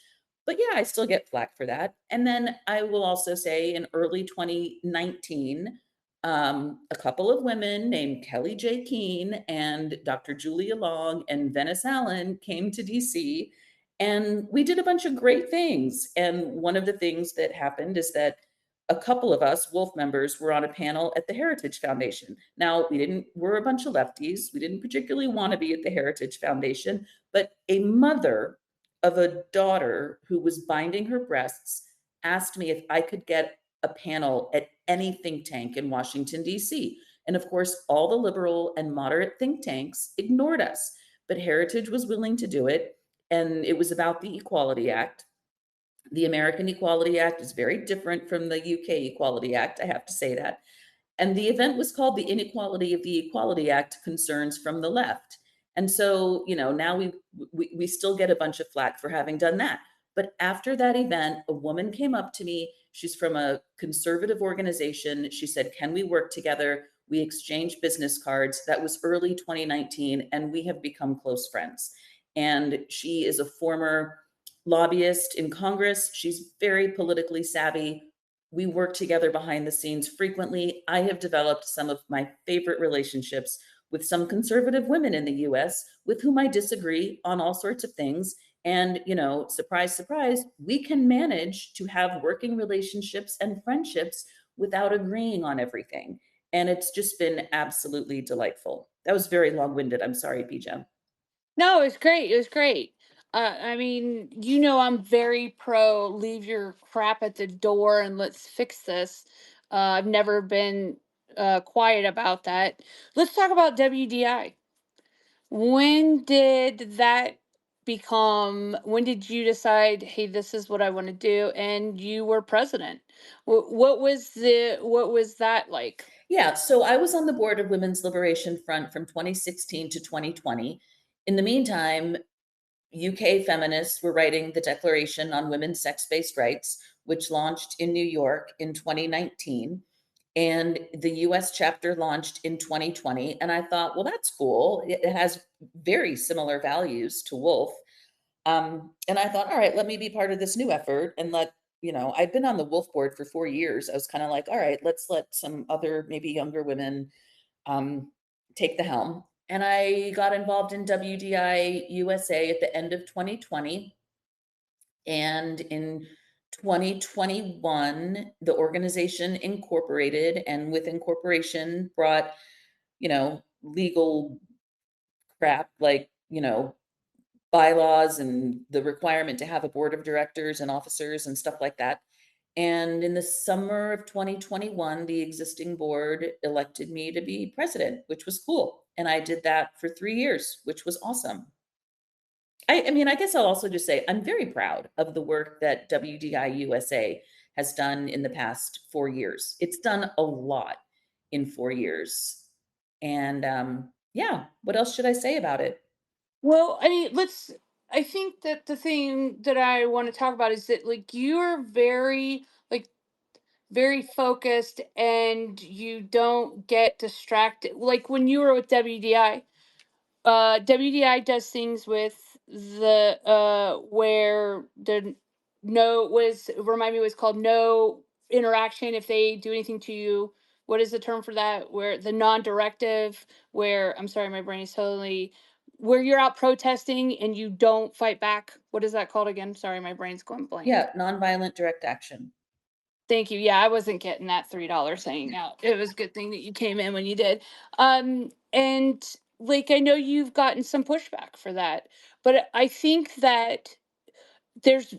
Speaker 2: But yeah, I still get flack for that. And then I will also say in early 2019, a couple of women named Kelly J. Keene and Dr. Julia Long and Venice Allen came to DC, and we did a bunch of great things. And one of the things that happened is that a couple of us, Wolf members, were on a panel at the Heritage Foundation. Now, we're a bunch of lefties. We didn't particularly want to be at the Heritage Foundation, but a mother of a daughter who was binding her breasts asked me if I could get a panel at any think tank in Washington, D.C. And of course, all the liberal and moderate think tanks ignored us, but Heritage was willing to do it. And it was about the Equality Act. The American Equality Act is very different from the UK Equality Act, I have to say that. And the event was called The Inequality of the Equality Act Concerns from the Left. And so, now we still get a bunch of flack for having done that. But after that event, a woman came up to me. She's from a conservative organization. She said, can we work together? We exchanged business cards. That was early 2019, and we have become close friends. And she is a former lobbyist in Congress. She's very politically savvy. We work together behind the scenes frequently. I have developed some of my favorite relationships with some conservative women in the US with whom I disagree on all sorts of things. And, surprise, surprise, we can manage to have working relationships and friendships without agreeing on everything. And it's just been absolutely delightful. That was very long winded. I'm sorry, PJ.
Speaker 1: No, it was great. It was great. I mean, I'm very pro leave your crap at the door and let's fix this. I've never been quiet about that. Let's talk about WDI. When did that when did you decide, hey, this is what I want to do? And you were president. What was that like?
Speaker 2: Yeah, so I was on the board of Women's Liberation Front from 2016 to 2020. In the meantime, UK feminists were writing the Declaration on Women's Sex-Based Rights, which launched in New York in 2019. And the US chapter launched in 2020. And I thought, well, that's cool. It has very similar values to Wolf. And I thought, all right, let me be part of this new effort and I'd been on the Wolf board for 4 years. I was kind of like, all right, let's let some other, maybe younger women um, take the helm. And I got involved in WDI USA at the end of 2020. And in 2021, the organization incorporated, and with incorporation brought, legal crap like, bylaws and the requirement to have a board of directors and officers and stuff like that. And in the summer of 2021, the existing board elected me to be president, which was cool. And I did that for 3 years, which was awesome. I mean, I guess I'll also just say I'm very proud of the work that WDI USA has done in the past 4 years. It's done a lot in 4 years. And yeah, what else should I say about it?
Speaker 1: Well, I mean, I think that the thing that I want to talk about is that, like, you're like, very focused and you don't get distracted. Like, when you were with WDI, WDI does things with the where the no was remind me was called no interaction if they do anything to you. What is the term for that? Where the non-directive, where I'm sorry, my brain is totally where you're out protesting and you don't fight back. What is that called again? Sorry, my brain's going blank.
Speaker 2: Yeah, nonviolent direct action.
Speaker 1: Thank you. Yeah, I wasn't getting that $3 hanging out. It was a good thing that you came in when you did. And like, I know you've gotten some pushback for that, but I think that there's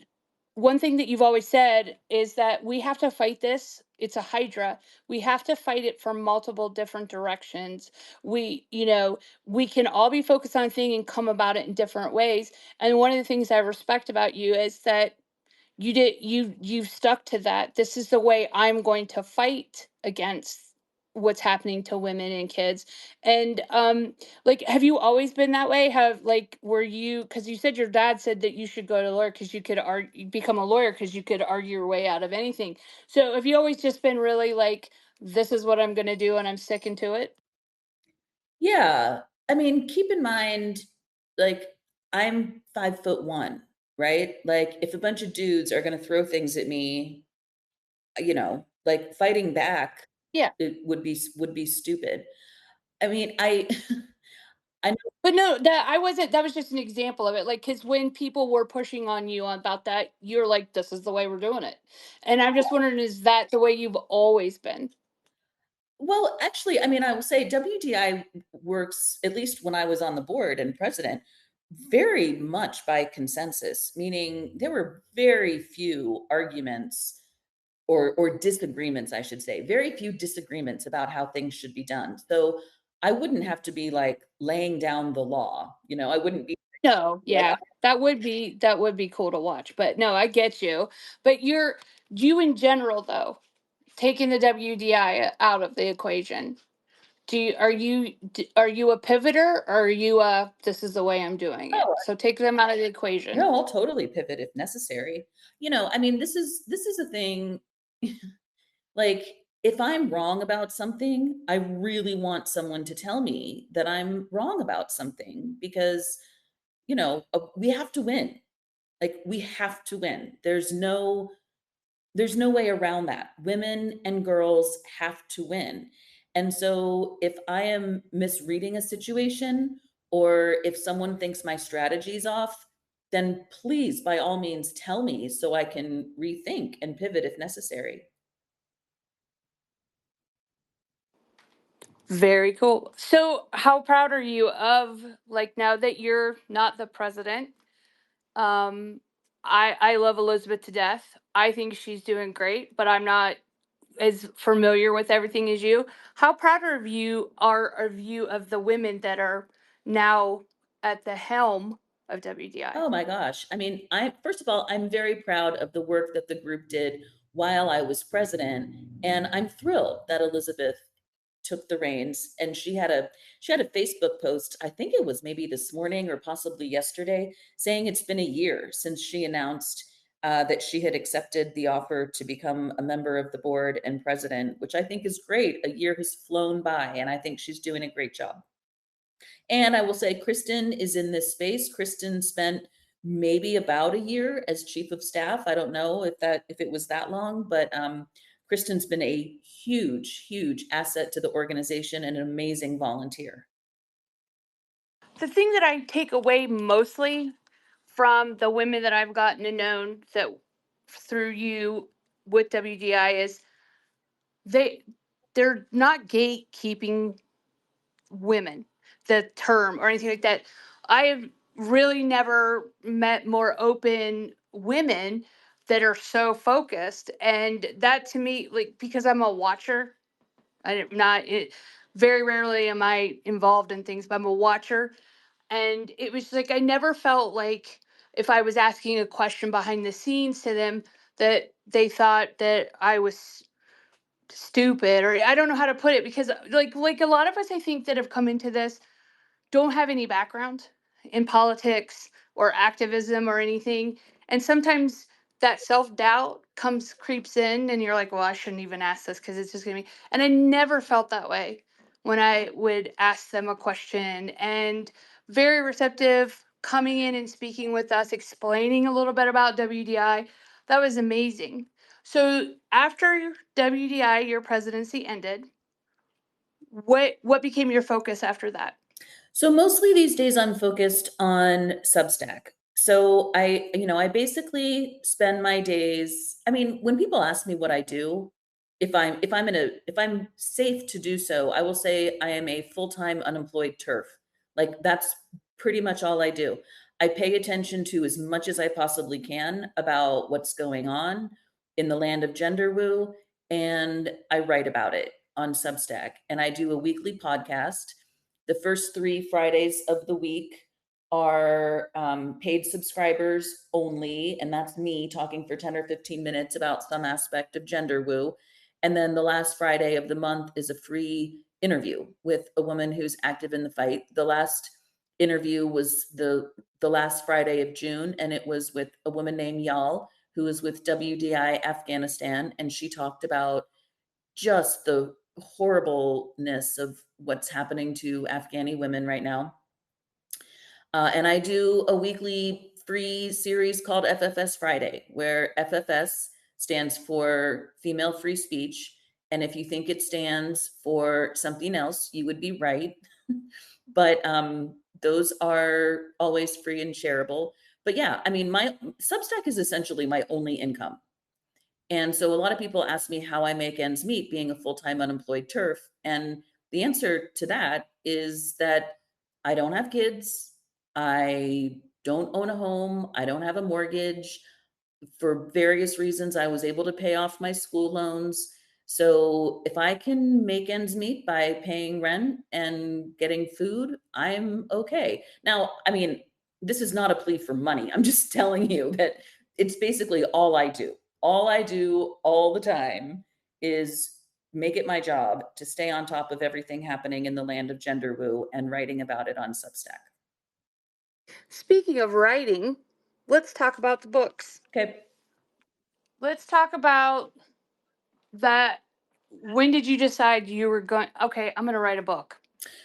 Speaker 1: one thing that you've always said is that we have to fight this. It's a hydra. We have to fight it from multiple different directions. We can all be focused on a thing and come about it in different ways. And one of the things I respect about you is that you've stuck to that. This is the way I'm going to fight against what's happening to women and kids. And like, have you always been that way? Have like were you, because you said your dad said that you should go to lawyer because you could argue, become a lawyer because you could argue your way out of anything. So have you always just been really like, this is what I'm going to do and I'm sticking to it?
Speaker 2: Yeah. I mean, keep in mind, like, I'm 5'1", right? Like, if a bunch of dudes are going to throw things at me, like fighting back,
Speaker 1: Yeah.
Speaker 2: it would be stupid. I mean, I I know.
Speaker 1: But no, that I wasn't, that was just an example of it. Like, cause when people were pushing on you about that, you're like, this is the way we're doing it. And I'm just wondering, is that the way you've always been?
Speaker 2: Well, actually, I mean, I will say WDI works, at least when I was on the board and president, very much by consensus, meaning there were very few arguments or disagreements, I should say, very few disagreements about how things should be done. So I wouldn't have to be like laying down the law. I wouldn't be
Speaker 1: No,
Speaker 2: like,
Speaker 1: yeah. That would be cool to watch. But no, I get you. But you in general though, taking the WDI out of the equation. Are you a pivoter or are you this is the way I'm doing it?
Speaker 2: oh,
Speaker 1: So take them out of the equation.
Speaker 2: no, I'll totally pivot if necessary. I mean, this is a thing. Like, if I'm wrong about something, I really want someone to tell me that I'm wrong about something because, we have to win. Like, we have to win. There's no way around that. Women and girls have to win. And so if I am misreading a situation or if someone thinks my strategy's off, then please, by all means, tell me so I can rethink and pivot if necessary.
Speaker 1: Very cool. So, how proud are you of, like, now that you're not the president? Um, I love Elizabeth to death. I think she's doing great, but I'm not as familiar with everything as you. How proud are you of the women that are now at the helm of WDI?
Speaker 2: Oh my gosh. I mean, first of all, I'm very proud of the work that the group did while I was president, and I'm thrilled that Elizabeth took the reins and she had a Facebook post. I think it was maybe this morning or possibly yesterday, saying it's been a year since she announced that she had accepted the offer to become a member of the board and president, which I think is great. A year has flown by, and I think she's doing a great job. And I will say, Kristen is in this space. Kristen spent maybe about a year as chief of staff. I don't know if it was that long, but Kristen's been a huge, huge asset to the organization and an amazing volunteer.
Speaker 1: The thing that I take away mostly from the women that I've gotten to know that through you with WDI is they they're not gatekeeping women, the term or anything like that. I have really never met more open women that are so focused. And that to me, like, because I'm a watcher, I'm not it, very rarely am I involved in things, but I'm a watcher. And it was like I never felt like if I was asking a question behind the scenes to them that they thought that I was stupid, or I don't know how to put it, because like a lot of us I think that have come into this don't have any background in politics or activism or anything. And sometimes that self-doubt comes creeps in and you're like, well, I shouldn't even ask this because it's just gonna be, and I never felt that way when I would ask them a question, and very receptive, coming in and speaking with us, explaining a little bit about WDI. That was amazing. So after WDI, your presidency ended, what became your focus after that?
Speaker 2: So mostly these days I'm focused on Substack. So I basically spend my days, I mean, when people ask me what I do, if I'm safe to do so, I will say I am a full-time unemployed TERF. Like that's pretty much all I do. I pay attention to as much as I possibly can about what's going on in the land of gender woo, and I write about it on Substack. And I do a weekly podcast. The first 3 Fridays of the week are paid subscribers only, and that's me talking for 10 or 15 minutes about some aspect of gender woo. And then the last Friday of the month is a free interview with a woman who's active in the fight. The last interview was the last Friday of June, and it was with a woman named Yal, who is with WDI Afghanistan, and she talked about just the horribleness of what's happening to Afghani women right now. And I do a weekly free series called FFS Friday, where FFS stands for Female Free Speech. And if you think it stands for something else, you would be right. But those are always free and shareable. But yeah, I mean, my Substack is essentially my only income. And so a lot of people ask me how I make ends meet being a full-time unemployed TERF. And the answer to that is that I don't have kids. I don't own a home. I don't have a mortgage. For various reasons, I was able to pay off my school loans. So if I can make ends meet by paying rent and getting food, I'm okay. Now, I mean, this is not a plea for money. I'm just telling you that it's basically all I do. All I do all the time is make it my job to stay on top of everything happening in the land of gender woo and writing about it on Substack.
Speaker 1: Speaking of writing, let's talk about the books.
Speaker 2: Okay.
Speaker 1: Let's talk about that. When did you decide you were going, okay, I'm going to write a book?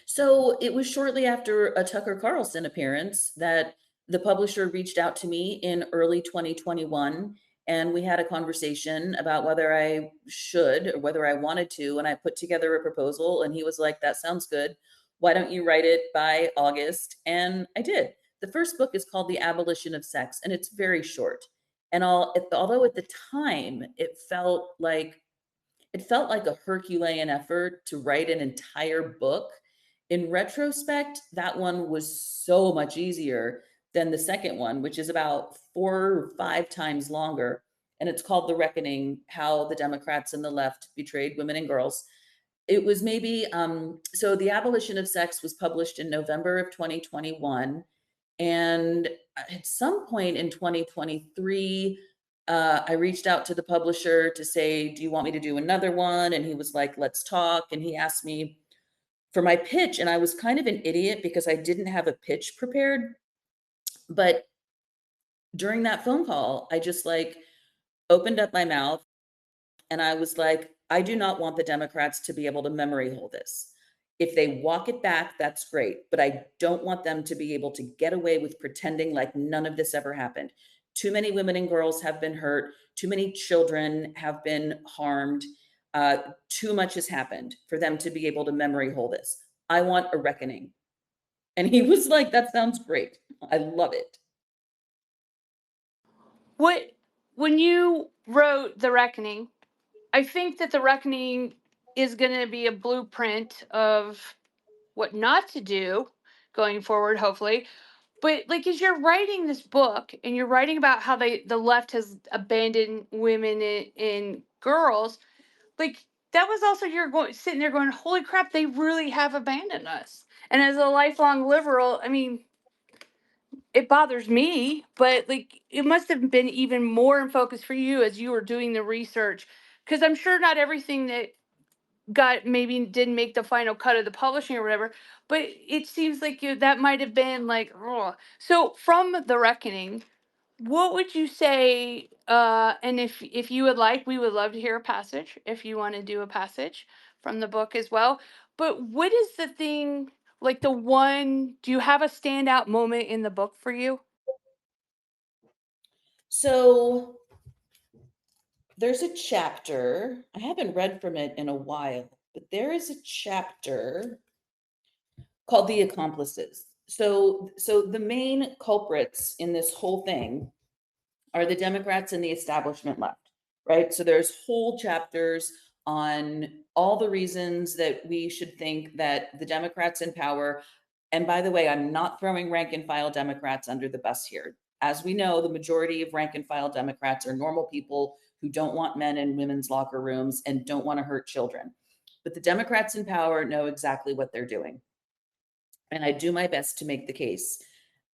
Speaker 2: So it was shortly after a Tucker Carlson appearance that the publisher reached out to me in early 2021. And we had a conversation about whether I should or whether I wanted to. And I put together a proposal, and he was like, that sounds good. Why don't you write it by August? And I did. The first book is called The Abolition of Sex, and it's very short. And although at the time it felt like a Herculean effort to write an entire book. In retrospect, that one was so much easier than the second one, which is about 4 or 5 times longer. And it's called The Reckoning: How the Democrats and the Left Betrayed Women and Girls. It was maybe, so The Abolition of Sex was published in November of 2021. And at some point in 2023, I reached out to the publisher to say, do you want me to do another one? And he was like, let's talk. And he asked me for my pitch. And I was kind of an idiot because I didn't have a pitch prepared. But during that phone call, I just like opened up my mouth and I was like, I do not want the Democrats to be able to memory hold this. If they walk it back, that's great. But I don't want them to be able to get away with pretending like none of this ever happened. Too many women and girls have been hurt. Too many children have been harmed. Too much has happened for them to be able to memory hold this. I want a reckoning. And he was like, that sounds great. I love it.
Speaker 1: What, when you wrote The Reckoning, I think that The Reckoning is going to be a blueprint of what not to do going forward, hopefully. But like, as you're writing this book and you're writing about how the left has abandoned women and girls, like, that was also, you're going sitting there going, holy crap, they really have abandoned us. And as a lifelong liberal, I mean, it bothers me, but like, it must have been even more in focus for you as you were doing the research, because I'm sure not everything that got maybe didn't make the final cut of the publishing or whatever, but it seems like that might have been like, oh. So from the reckoning, what would you say, and if you would like, we would love to hear a passage if you want to do a passage from the book as well. But what is the thing, like the one, do you have a standout moment in the book for you?
Speaker 2: So there's a chapter, I haven't read from it in a while, but there is a chapter called The Accomplices. So the main culprits in this whole thing are the Democrats and the establishment left, right? So there's whole chapters on all the reasons that we should think that the Democrats in power, and by the way, I'm not throwing rank and file Democrats under the bus here. As we know, the majority of rank and file Democrats are normal people who don't want men in women's locker rooms and don't want to hurt children. But the Democrats in power know exactly what they're doing. And I do my best to make the case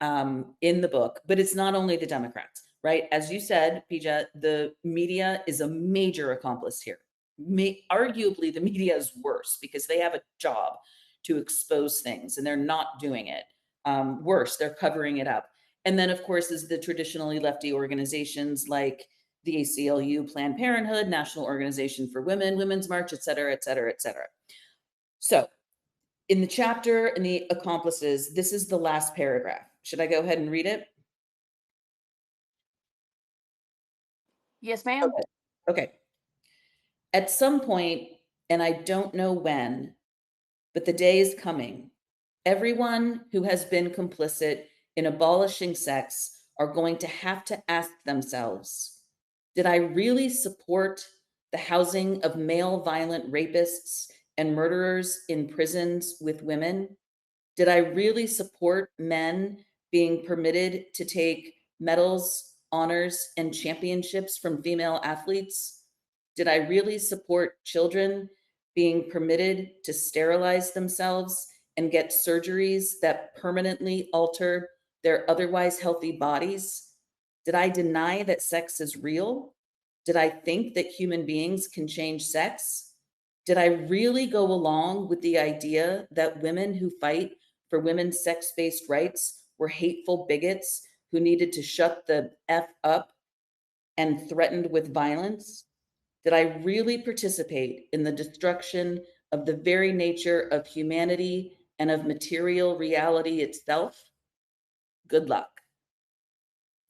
Speaker 2: in the book, but it's not only the Democrats, right? As you said, Pija, the media is a major accomplice here. Arguably, the media is worse because they have a job to expose things and they're not doing it. Worse, they're covering it up. And then, of course, is the traditionally lefty organizations like the ACLU, Planned Parenthood, National Organization for Women, Women's March, et cetera, et cetera, et cetera. So in the chapter and the accomplices, this is the last paragraph. Should I go ahead and read it?
Speaker 1: Yes, ma'am.
Speaker 2: Okay. Okay. At some point, and I don't know when, but the day is coming, everyone who has been complicit in abolishing sex are going to have to ask themselves, did I really support the housing of male violent rapists and murderers in prisons with women? Did I really support men being permitted to take medals, honors, and championships from female athletes? Did I really support children being permitted to sterilize themselves and get surgeries that permanently alter their otherwise healthy bodies? Did I deny that sex is real? Did I think that human beings can change sex? Did I really go along with the idea that women who fight for women's sex-based rights were hateful bigots who needed to shut the F up and threatened with violence? Did I really participate in the destruction of the very nature of humanity and of material reality itself? Good luck.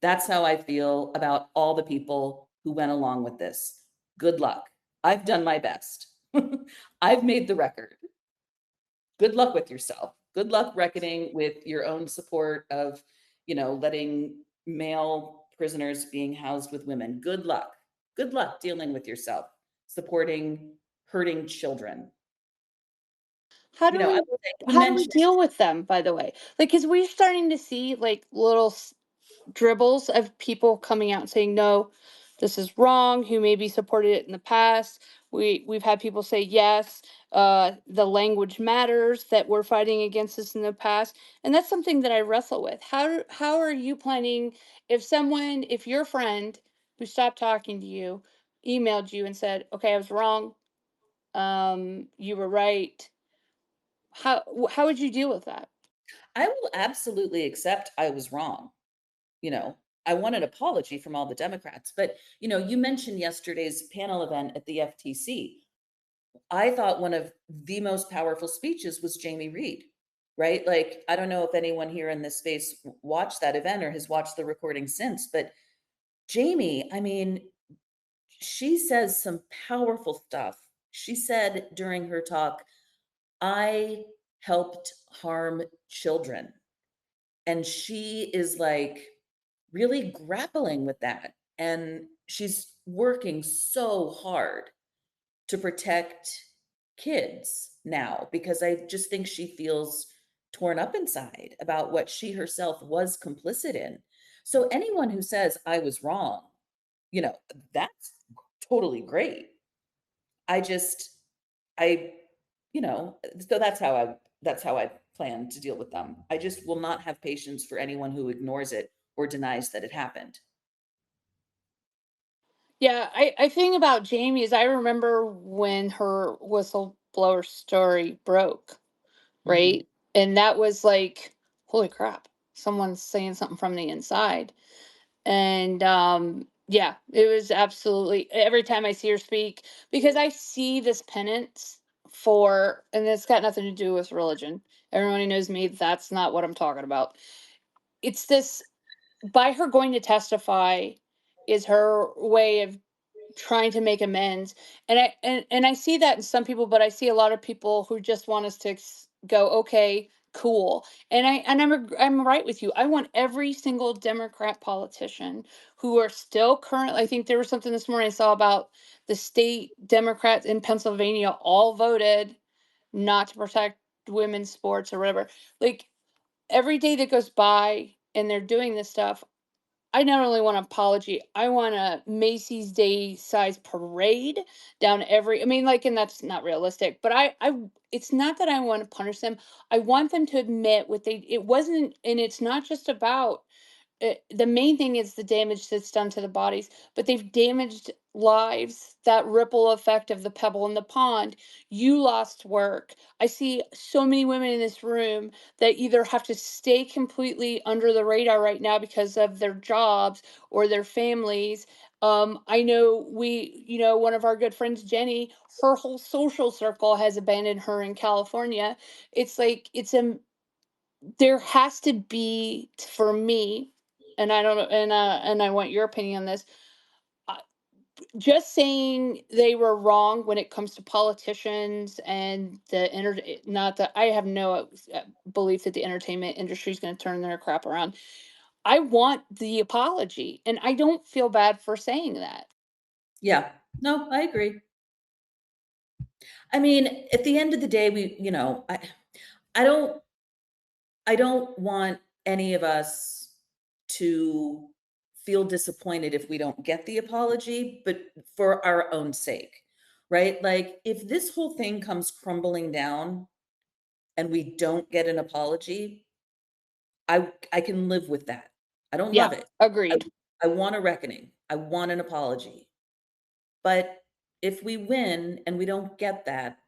Speaker 2: That's how I feel about all the people who went along with this. Good luck. I've done my best. I've made the record. Good luck with yourself. Good luck reckoning with your own support of, letting male prisoners being housed with women. Good luck. Good luck dealing with yourself, supporting hurting children.
Speaker 1: How do
Speaker 2: I
Speaker 1: we
Speaker 2: will say, you
Speaker 1: how do we
Speaker 2: mentioned,
Speaker 1: deal with them, by the way? Like, because we're starting to see like little dribbles of people coming out and saying no, this is wrong, who maybe supported it in the past. We've had people say yes, the language matters, that we're fighting against this in the past, and that's something that I wrestle with. How are you planning, if your friend who stopped talking to you emailed you and said, okay, I was wrong, you were right, how would you deal with that?
Speaker 2: I will absolutely accept I was wrong. You know, I want an apology from all the Democrats. But, you mentioned yesterday's panel event at the FTC. I thought one of the most powerful speeches was Jamie Reed, right? Like, I don't know if anyone here in this space watched that event or has watched the recording since, but Jamie, I mean, she says some powerful stuff. She said during her talk, I helped harm children. And she is like really grappling with that. And she's working so hard to protect kids now because I just think she feels torn up inside about what she herself was complicit in. So anyone who says I was wrong, you know, that's totally great. I just, I, so that's how I plan to deal with them. I just will not have patience for anyone who ignores it or denies that it happened.
Speaker 1: Yeah, I think about Jamie is I remember when her whistleblower story broke,
Speaker 2: Mhm.
Speaker 1: right? And that was like, holy crap, someone's saying something from the inside. And yeah, it was absolutely every time I see her speak, because I see this penance for, and it's got nothing to do with religion. Everyone who knows me, that's not what I'm talking about. It's this, by her going to testify is her way of trying to make amends. And I see that in some people, but I see a lot of people who just want us to go, okay, cool. I'm right with you. I want every single Democrat politician who are still current. I think there was something this morning I saw about the state Democrats in Pennsylvania all voted not to protect women's sports or whatever. Like, every day that goes by and they're doing this stuff, I not only want an apology, I want a Macy's Day size parade down every, I mean, like, and that's not realistic, but it's not that I want to punish them. I want them to admit what they, it wasn't, and it's not just about the main thing is the damage that's done to the bodies, but they've damaged lives. That ripple effect of the pebble in the pond. You lost work. I see so many women in this room that either have to stay completely under the radar right now because of their jobs or their families. I know one of our good friends, Jenny, her whole social circle has abandoned her in California. It's like, there has to be, for me, and I don't know, and I want your opinion on this. uh, just saying they were wrong when it comes to politicians and not that I have no belief that the entertainment industry is going to turn their crap around. I want the apology, and I don't feel bad for saying that.
Speaker 2: Yeah. No, I agree. I mean, at the end of the day, I don't I don't want any of us to feel disappointed if we don't get the apology, but for our own sake, right? Like if this whole thing comes crumbling down and we don't get an apology, I can live with that. I don't
Speaker 1: Yeah,
Speaker 2: love it. I
Speaker 1: agreed.
Speaker 2: I want a reckoning. I want an apology. But if we win and we don't get that,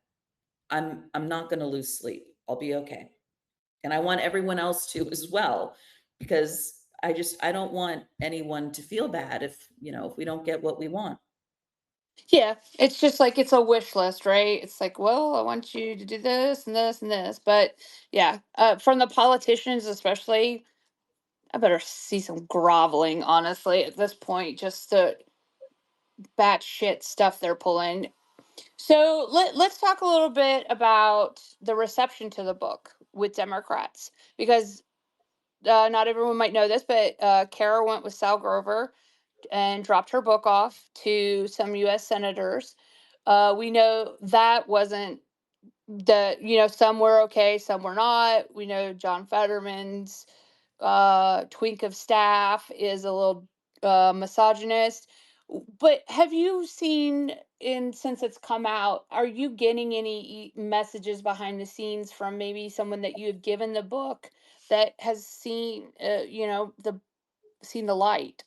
Speaker 2: I'm not going to lose sleep. I'll be okay. And I want everyone else to as well, because I don't want anyone to feel bad if we don't get what we want.
Speaker 1: Yeah, it's just like it's a wish list, right? It's like, well, I want you to do this and this and this, but yeah, from the politicians especially, I better see some groveling, honestly, at this point, just the batshit stuff they're pulling. So let's talk a little bit about the reception to the book with Democrats, because not everyone might know this, but Kara went with Sal Grover and dropped her book off to some U.S. senators. We know that wasn't some were okay, some were not. We know John Fetterman's twink of staff is a little misogynist. But have you seen, in since it's come out, are you getting any messages behind the scenes from maybe someone that you have given the book that has seen, the seen the light?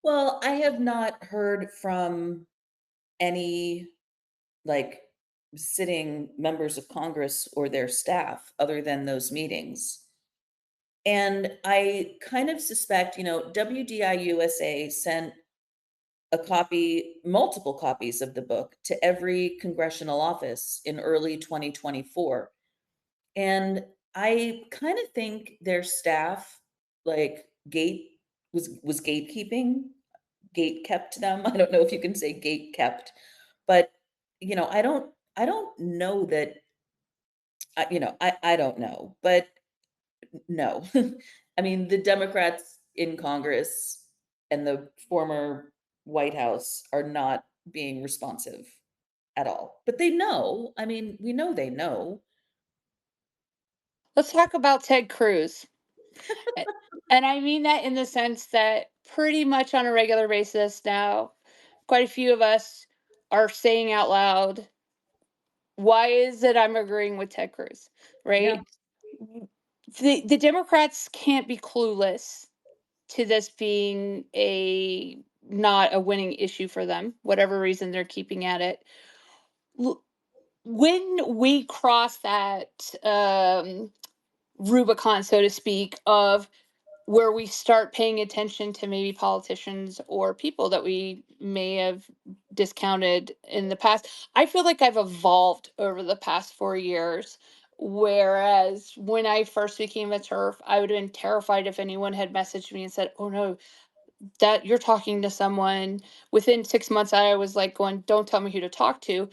Speaker 2: Well, I have not heard from any like sitting members of Congress or their staff other than those meetings. And I kind of suspect, WDI USA sent multiple copies of the book to every congressional office in early 2024. And I kind of think their staff like was gatekeeping, gate kept them. I don't know if you can say gate kept, but I don't know that I don't know, but no. I mean, the Democrats in Congress and the former White House are not being responsive at all. But they know. I mean, we know they know.
Speaker 1: Let's talk about Ted Cruz. A- And I mean that in the sense that pretty much on a regular basis now, quite a few of us are saying out loud, why is it I'm agreeing with Ted Cruz,
Speaker 2: Yeah.
Speaker 1: right? The Democrats can't be clueless to this being a not a winning issue for them, whatever reason they're keeping at it. L- When we cross that Rubicon, so to speak, of where we start paying attention to maybe politicians or people that we may have discounted in the past. I feel like I've evolved over the past 4 years. Whereas when I first became a TERF, I would have been terrified if anyone had messaged me and said, "Oh no, that you're talking to someone." Within 6 months, I was like going, "Don't tell me who to talk to."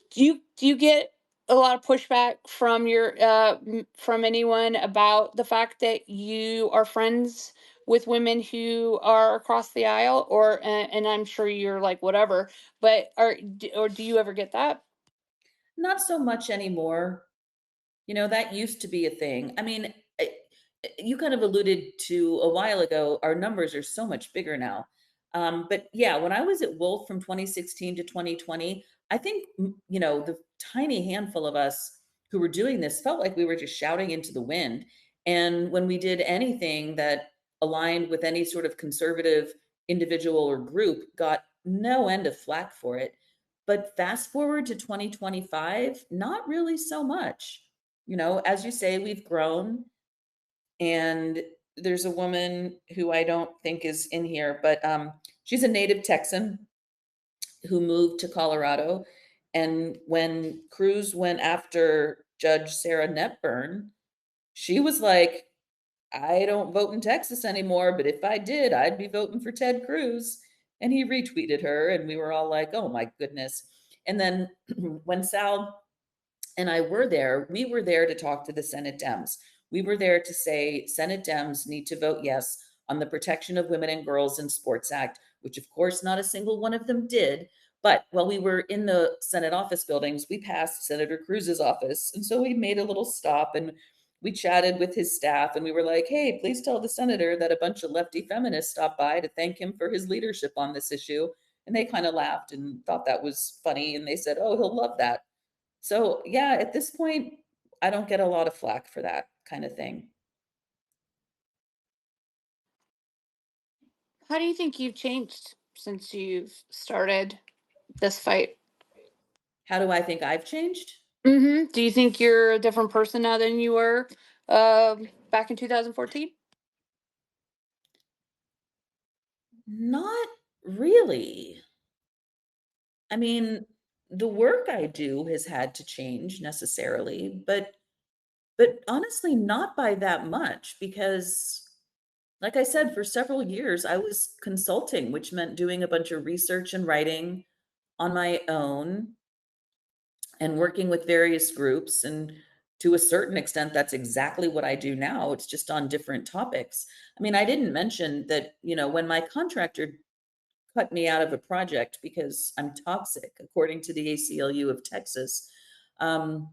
Speaker 1: Do you get a lot of pushback from your from anyone about the fact that you are friends with women who are across the aisle, or and I'm sure you're like whatever, but or do you ever get that?
Speaker 2: Not so much anymore. That used to be a thing. I mean, you kind of alluded to a while ago, our numbers are so much bigger now. But yeah, when I was at Wolf from 2016 to 2020, I think, the tiny handful of us who were doing this felt like we were just shouting into the wind. And when we did anything that aligned with any sort of conservative individual or group, got no end of flack for it. But fast forward to 2025, not really so much. As you say, we've grown, and there's a woman who I don't think is in here, but she's a native Texan who moved to Colorado. And when Cruz went after Judge Sarah Netburn, she was like, I don't vote in Texas anymore, but if I did, I'd be voting for Ted Cruz. And he retweeted her, and we were all like, oh my goodness. And then when Sal and I were there, we were there to talk to the Senate Dems. We were there to say Senate Dems need to vote yes on the Protection of Women and Girls in Sports Act, which of course not a single one of them did. But while we were in the Senate office buildings, we passed Senator Cruz's office. And so we made a little stop and we chatted with his staff and we were like, hey, please tell the senator that a bunch of lefty feminists stopped by to thank him for his leadership on this issue. And they kind of laughed and thought that was funny. And they said, oh, he'll love that. So, yeah, at this point, I don't get a lot of flack for that kind of thing.
Speaker 1: How do you think you've changed since you've started this fight?
Speaker 2: How do I think I've changed?
Speaker 1: Do you think you're a different person now than you were back in 2014?
Speaker 2: Not really. I mean, the work I do has had to change necessarily, but honestly not by that much because like I said, for several years I was consulting, which meant doing a bunch of research and writing on my own and working with various groups. And to a certain extent, that's exactly what I do now. It's just on different topics. I mean, I didn't mention that, when my contractor cut me out of a project because I'm toxic, according to the ACLU of Texas, um,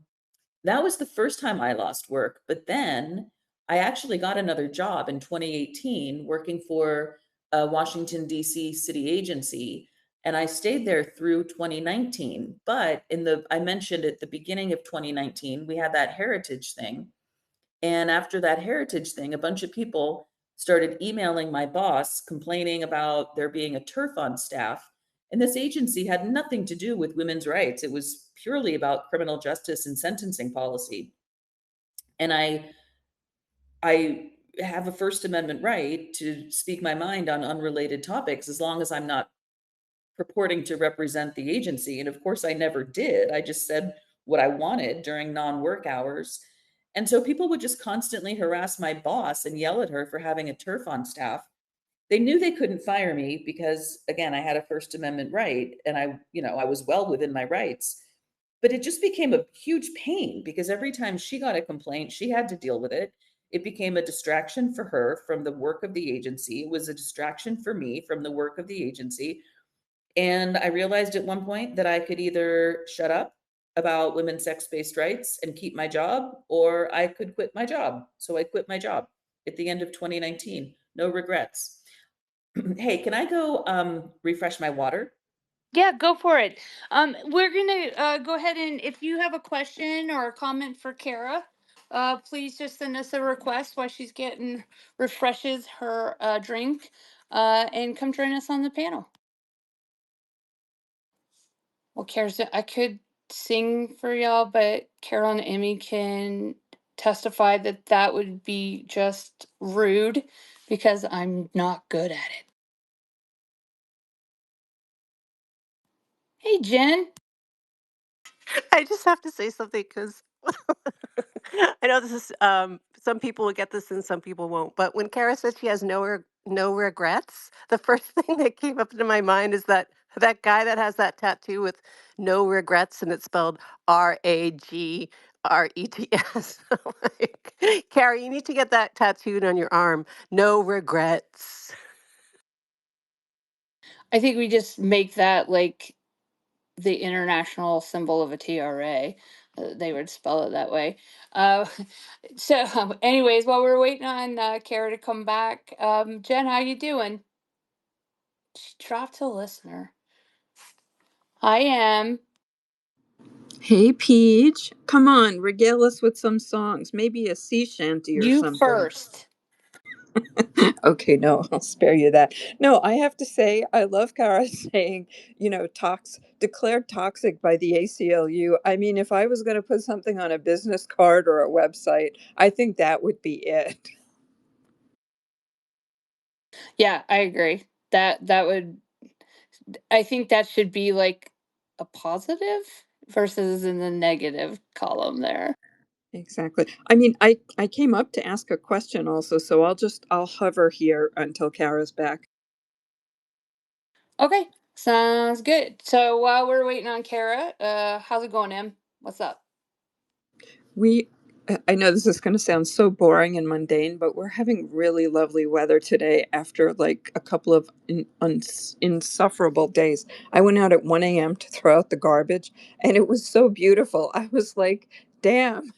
Speaker 2: that was the first time I lost work. But then I actually got another job in 2018 working for a Washington, D.C. city agency. And I stayed there through 2019. But I mentioned at the beginning of 2019, we had that heritage thing. And after that heritage thing, a bunch of people started emailing my boss complaining about there being a turf on staff. And this agency had nothing to do with women's rights. It was purely about criminal justice and sentencing policy. And I have a First Amendment right to speak my mind on unrelated topics as long as I'm not purporting to represent the agency. And of course, I never did. I just said what I wanted during non work hours. And so people would just constantly harass my boss and yell at her for having a turf on staff. They knew they couldn't fire me because, again, I had a First Amendment right and I was well within my rights. But it just became a huge pain because every time she got a complaint, she had to deal with it. It became a distraction for her from the work of the agency. It was a distraction for me from the work of the agency. And I realized at one point that I could either shut up about women's sex-based rights and keep my job, or I could quit my job. So I quit my job at the end of 2019. No regrets. Hey, can I go refresh my water?
Speaker 1: Yeah, go for it. We're gonna go ahead, and if you have a question or a comment for Kara, please just send us a request while she's getting refreshes her drink, and come join us on the panel. Well, I could sing for y'all, but Carol and Emmy can testify that that would be just rude because I'm not good at it. Hey, Jen.
Speaker 3: I just have to say something because I know this is some people will get this and some people won't. But when Kara said she has no regrets, the first thing that came up into my mind is that guy that has that tattoo with no regrets and it's spelled RAGRETS. Like, Kara, you need to get that tattooed on your arm. No regrets.
Speaker 1: I think we just make that like the international symbol of a TRA. They would spell it that way. Uh, anyways, while we're waiting on Kara to come back, Jen, how you doing? She dropped a listener. I am.
Speaker 4: Hey, Peach, come on, regale us with some songs, maybe a sea shanty or
Speaker 1: You
Speaker 4: something.
Speaker 1: first.
Speaker 4: Okay, no, I'll spare you that. No, I have to say, I love Kara saying, declared toxic by the ACLU. I mean, if I was going to put something on a business card or a website, I think that would be it.
Speaker 1: Yeah, I agree. That would. I think that should be like a positive versus in the negative column there.
Speaker 4: Exactly. I mean, I came up to ask a question also, so I'll hover here until Kara's back.
Speaker 1: Okay, sounds good. So while we're waiting on Kara, how's it going, Em? What's up?
Speaker 4: We, I know this is going to sound so boring and mundane, but we're having really lovely weather today after like a couple of insufferable days. I went out at 1 a.m. to throw out the garbage and it was so beautiful. I was like, damn,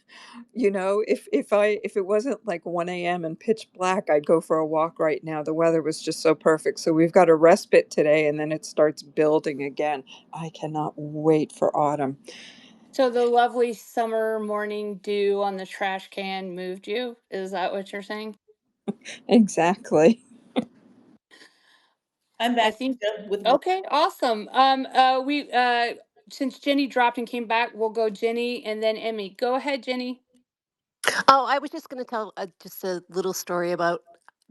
Speaker 4: if it wasn't like 1 a.m. and pitch black, I'd go for a walk right now. The weather was just so perfect. So we've got a respite today and then it starts building again. I cannot wait for autumn.
Speaker 1: So the lovely summer morning dew on the trash can moved you? Is that what you're saying?
Speaker 4: Exactly.
Speaker 2: I'm
Speaker 1: I
Speaker 2: back
Speaker 1: think
Speaker 2: with
Speaker 1: okay, awesome. We since Jenny dropped and came back, we'll go Jenny and then Emmy. Go ahead, Jenny.
Speaker 3: Oh, I was just going to tell just a little story about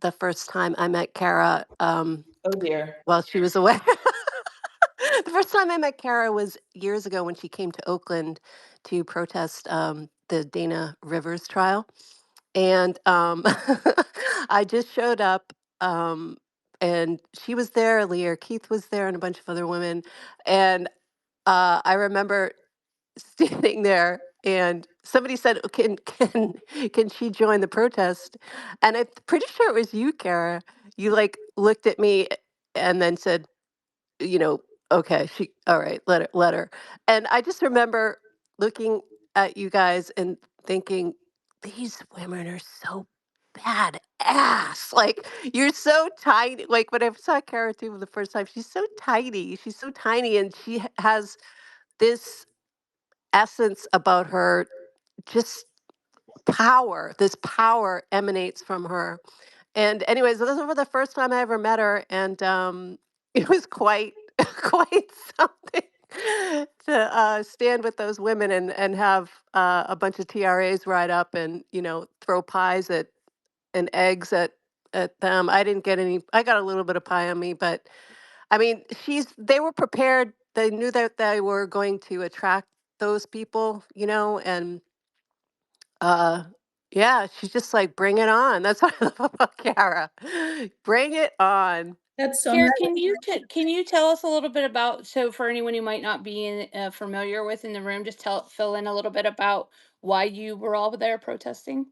Speaker 3: the first time I met Kara
Speaker 2: oh dear.
Speaker 3: while she was away. The first time I met Kara was years ago when she came to Oakland to protest the Dana Rivers trial. And I just showed up, and she was there, Leah Keith was there, and a bunch of other women. And I remember standing there and somebody said, "Oh, can she join the protest?" And I'm pretty sure it was you, Kara. You like looked at me and then said, you know, okay, she all right, let her. And I just remember looking at you guys and thinking, these women are so bad ass. Like you're so tiny. Like when I saw Kara too the first time, she's so tiny. She's so tiny and she has this essence about her, just power. This power emanates from her. And anyways, this was the first time I ever met her, and it was quite quite something to stand with those women and have a bunch of TRAs ride up and throw pies at and eggs at them. I didn't get any. I got a little bit of pie on me, but I mean, they were prepared. They knew that they were going to attract those people, and uh, yeah, she's just like, bring it on. That's what I love about Kara. Bring it on.
Speaker 2: That's so
Speaker 1: Kara,
Speaker 2: nice.
Speaker 1: can you tell us a little bit about, so for anyone who might not be familiar with in the room, just fill in a little bit about why you were all there protesting?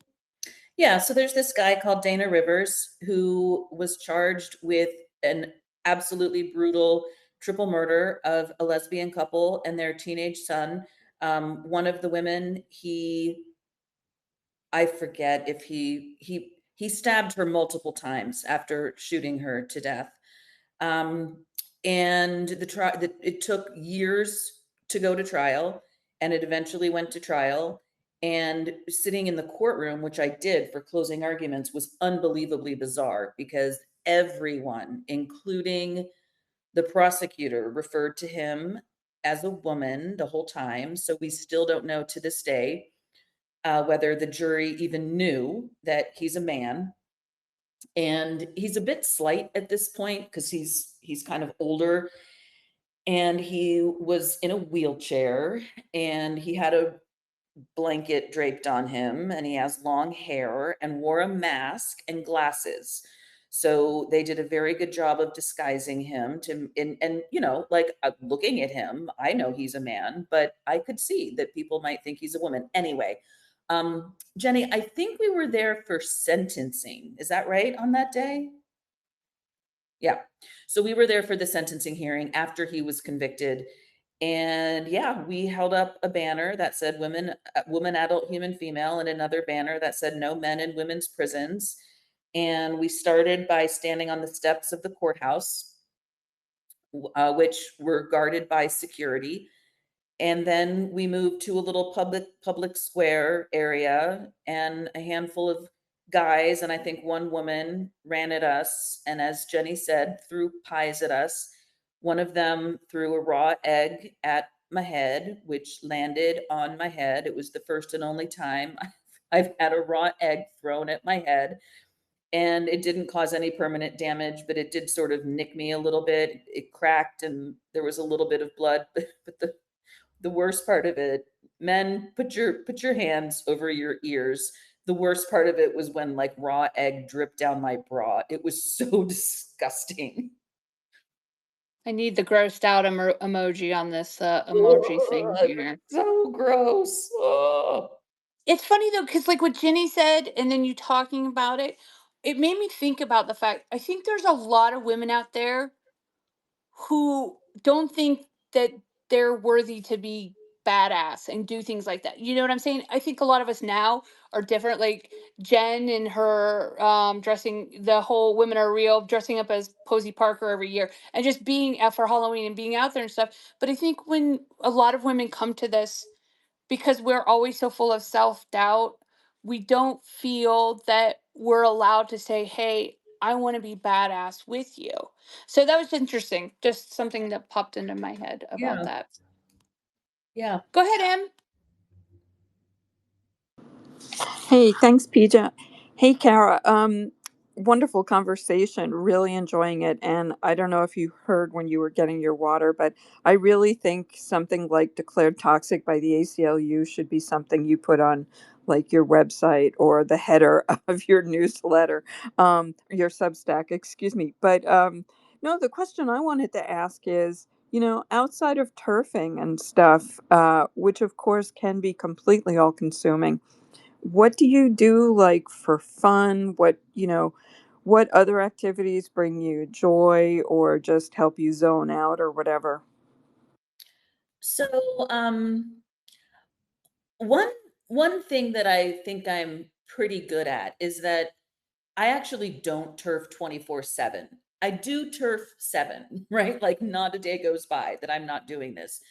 Speaker 2: Yeah, so there's this guy called Dana Rivers who was charged with an absolutely brutal triple murder of a lesbian couple and their teenage son. One of the women, I forget if he stabbed her multiple times after shooting her to death. And it took years to go to trial, and it eventually went to trial. And sitting in the courtroom, which I did for closing arguments, was unbelievably bizarre because everyone, including the prosecutor, referred to him as a woman the whole time. So we still don't know to this day whether the jury even knew that he's a man. And he's a bit slight at this point because he's kind of older, and he was in a wheelchair, and he had a blanket draped on him, and he has long hair and wore a mask and glasses. So they did a very good job of disguising him and like looking at him, I know he's a man, but I could see that people might think he's a woman. Anyway, Jenny, I think we were there for sentencing. Is that right on that day? Yeah. So we were there for the sentencing hearing after he was convicted. And yeah, we held up a banner that said woman, adult, human, female, and another banner that said no men in women's prisons. And we started by standing on the steps of the courthouse, which were guarded by security. And then we moved to a little public square area, and a handful of guys and I think one woman ran at us, and as Jenny said, threw pies at us. One of them threw a raw egg at my head, which landed on my head. It was the first and only time I've had a raw egg thrown at my head, and it didn't cause any permanent damage, but it did sort of nick me a little bit. It cracked and there was a little bit of blood, but the worst part of it, men, put your hands over your ears. The worst part of it was when like raw egg dripped down my bra. It was so disgusting.
Speaker 1: I need the grossed out emoji on this emoji thing here.
Speaker 2: So gross. Oh.
Speaker 1: It's funny though, because like what Ginny said, and then you talking about it, it made me think about the fact I think there's a lot of women out there who don't think that they're worthy to be badass and do things like that. You know what I'm saying? I think a lot of us now are different. Like Jen and her dressing, the whole Women Are Real, dressing up as Posey Parker every year and just being out for Halloween and being out there and stuff. But I think when a lot of women come to this, because we're always so full of self-doubt, we don't feel that we're allowed to say, hey, I want to be badass with you. So that was interesting. Just something that popped into my head about
Speaker 2: Yeah.
Speaker 1: that.
Speaker 2: Yeah.
Speaker 1: Go ahead, Em.
Speaker 4: Hey, thanks, Pija. Hey, Kara. Wonderful conversation. Really enjoying it. And I don't know if you heard when you were getting your water, but I really think something like declared toxic by the ACLU should be something you put on like your website or the header of your newsletter, your Substack, excuse me. But no, the question I wanted to ask is, outside of turfing and stuff, which of course can be completely all consuming, what do you do like for fun? What other activities bring you joy or just help you zone out or whatever?
Speaker 2: So one one thing that I think I'm pretty good at is that I actually don't turf 24/7. I do turf 7, right? Like not a day goes by that I'm not doing this.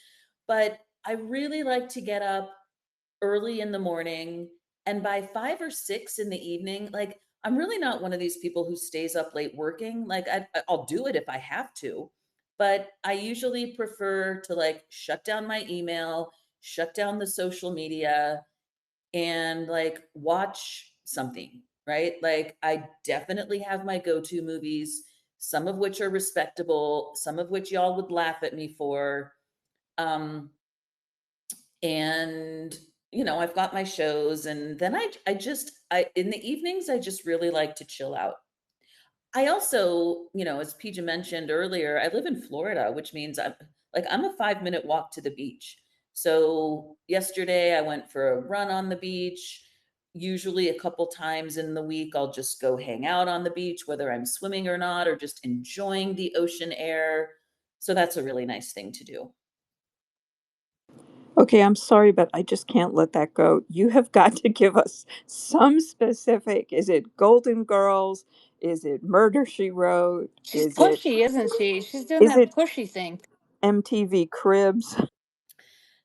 Speaker 2: But I really like to get up early in the morning, and by 5 or 6 in the evening, like I'm really not one of these people who stays up late working. Like I'll do it if I have to, but I usually prefer to like shut down my email, shut down the social media, and like watch something, right? Like I definitely have my go-to movies, some of which are respectable, some of which y'all would laugh at me for. Um, and I've got my shows, and then I in the evenings I just really like to chill out. I also, as Pija mentioned earlier, I live in Florida, which means I'm a 5-minute walk to the beach. So yesterday I went for a run on the beach. Usually a couple times in the week, I'll just go hang out on the beach, whether I'm swimming or not, or just enjoying the ocean air. So that's a really nice thing to do.
Speaker 4: Okay, I'm sorry, but I just can't let that go. You have got to give us some specific. Is it Golden Girls? Is it Murder She Wrote?
Speaker 1: She's pushy, isn't she? She's doing
Speaker 4: Is
Speaker 1: that
Speaker 4: it
Speaker 1: pushy thing.
Speaker 4: MTV Cribs?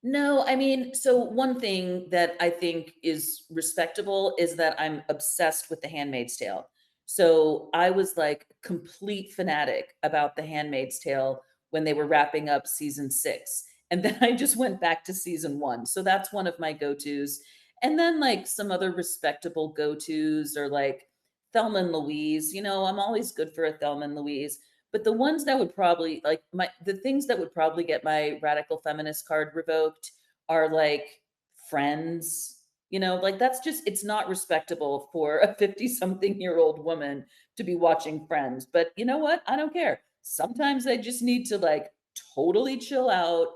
Speaker 2: No, I mean, so one thing that I think is respectable is that I'm obsessed with The Handmaid's Tale. So I was like complete fanatic about The Handmaid's Tale when they were wrapping up season 6. And then I just went back to season 1. So that's one of my go-tos. And then like some other respectable go-tos are like Thelma and Louise. I'm always good for a Thelma and Louise. But the ones that would probably like the things that would probably get my radical feminist card revoked are like Friends. Like that's just, it's not respectable for a 50 something year old woman to be watching Friends. But you know what? I don't care. Sometimes I just need to like totally chill out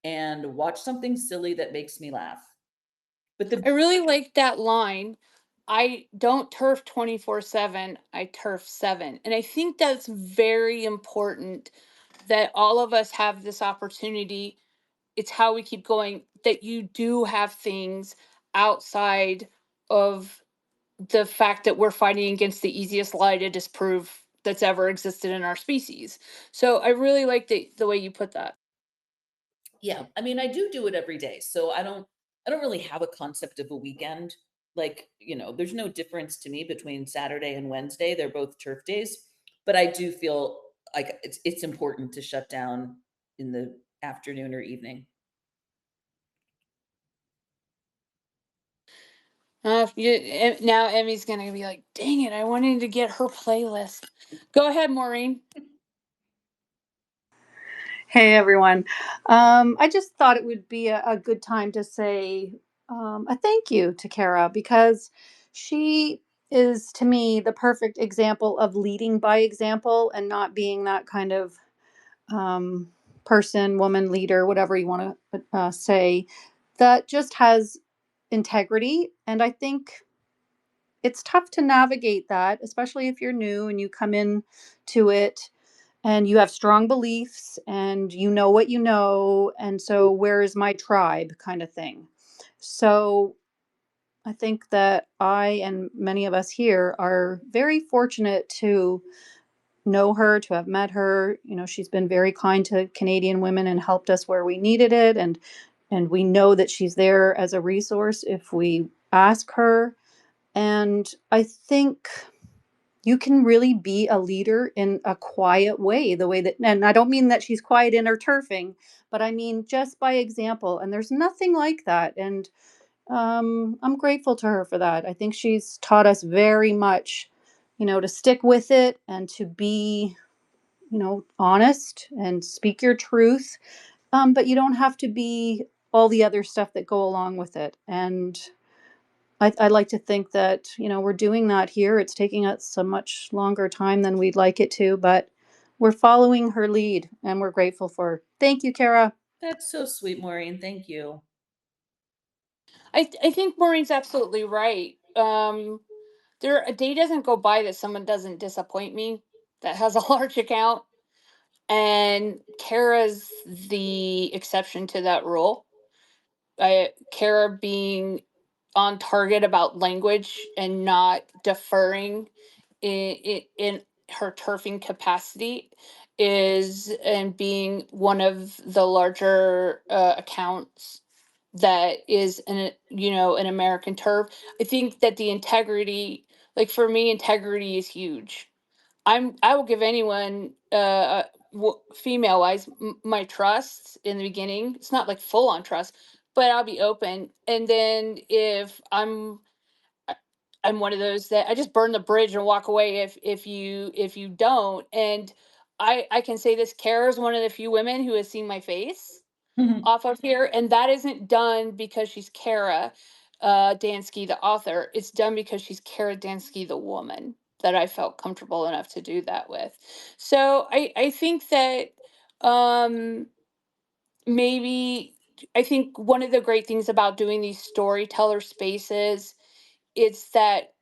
Speaker 2: and watch something silly that makes me laugh. But
Speaker 1: I really like that line. I don't turf 24/7, I turf 7. And I think that's very important that all of us have this opportunity. It's how we keep going, that you do have things outside of the fact that we're fighting against the easiest lie to disprove that's ever existed in our species. So I really like the way you put that.
Speaker 2: yeah, I mean, I do it every day. So I don't really have a concept of a weekend. Like, there's no difference to me between Saturday and Wednesday. They're both turf days, but I do feel like it's important to shut down in the afternoon or evening.
Speaker 1: Now Emmy's gonna be like, "Dang it! I wanted to get her playlist." Go ahead, Maureen.
Speaker 5: Hey everyone. I just thought it would be a good time to say a thank you to Kara because she is, to me, the perfect example of leading by example and not being that kind of um, person, woman, leader, whatever you want to say, that just has integrity. And I think it's tough to navigate that, especially if you're new and you come in to it and you have strong beliefs and you know what you know, and so where is my tribe kind of thing. So I think that I and many of us here are very fortunate to know her, to have met her. She's been very kind to Canadian women and helped us where we needed it, and we know that she's there as a resource if we ask her. And I think you can really be a leader in a quiet way, the way that, and I don't mean that she's quiet in her turfing, but I mean just by example. And there's nothing like that. And I'm grateful to her for that. I think she's taught us very much, to stick with it and to be, honest and speak your truth. But you don't have to be all the other stuff that go along with it. And I like to think that, we're doing that here. It's taking us a much longer time than we'd like it to, but we're following her lead and we're grateful for her. Thank you, Kara.
Speaker 2: That's so sweet, Maureen. Thank you.
Speaker 1: I think Maureen's absolutely right. There a day doesn't go by that someone doesn't disappoint me that has a large account, and Kara's the exception to that rule. Kara being on target about language and not deferring in her turfing capacity is, and being one of the larger accounts that is an American turf. I think that the integrity, like for me, integrity is huge. I will give anyone female wise my trust in the beginning. It's not like full on trust, but I'll be open. And then if I- I'm one of those that I just burn the bridge and walk away if you don't. And I can say this: Kara is one of the few women who has seen my face off of here, and that isn't done because she's Kara Dansky, the author. It's done because she's Kara Dansky, the woman, that I felt comfortable enough to do that with. So I think that um, maybe I think one of the great things about doing these storyteller spaces is that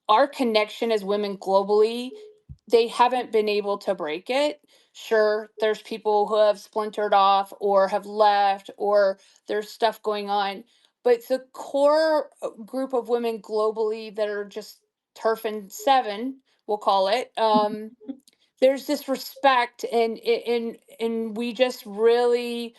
Speaker 1: our connection as women globally, they haven't been able to break it Sure, there's people who have splintered off or have left, or there's stuff going on. But the core group of women globally that are just turf and seven, we'll call it, there's this respect, and we just really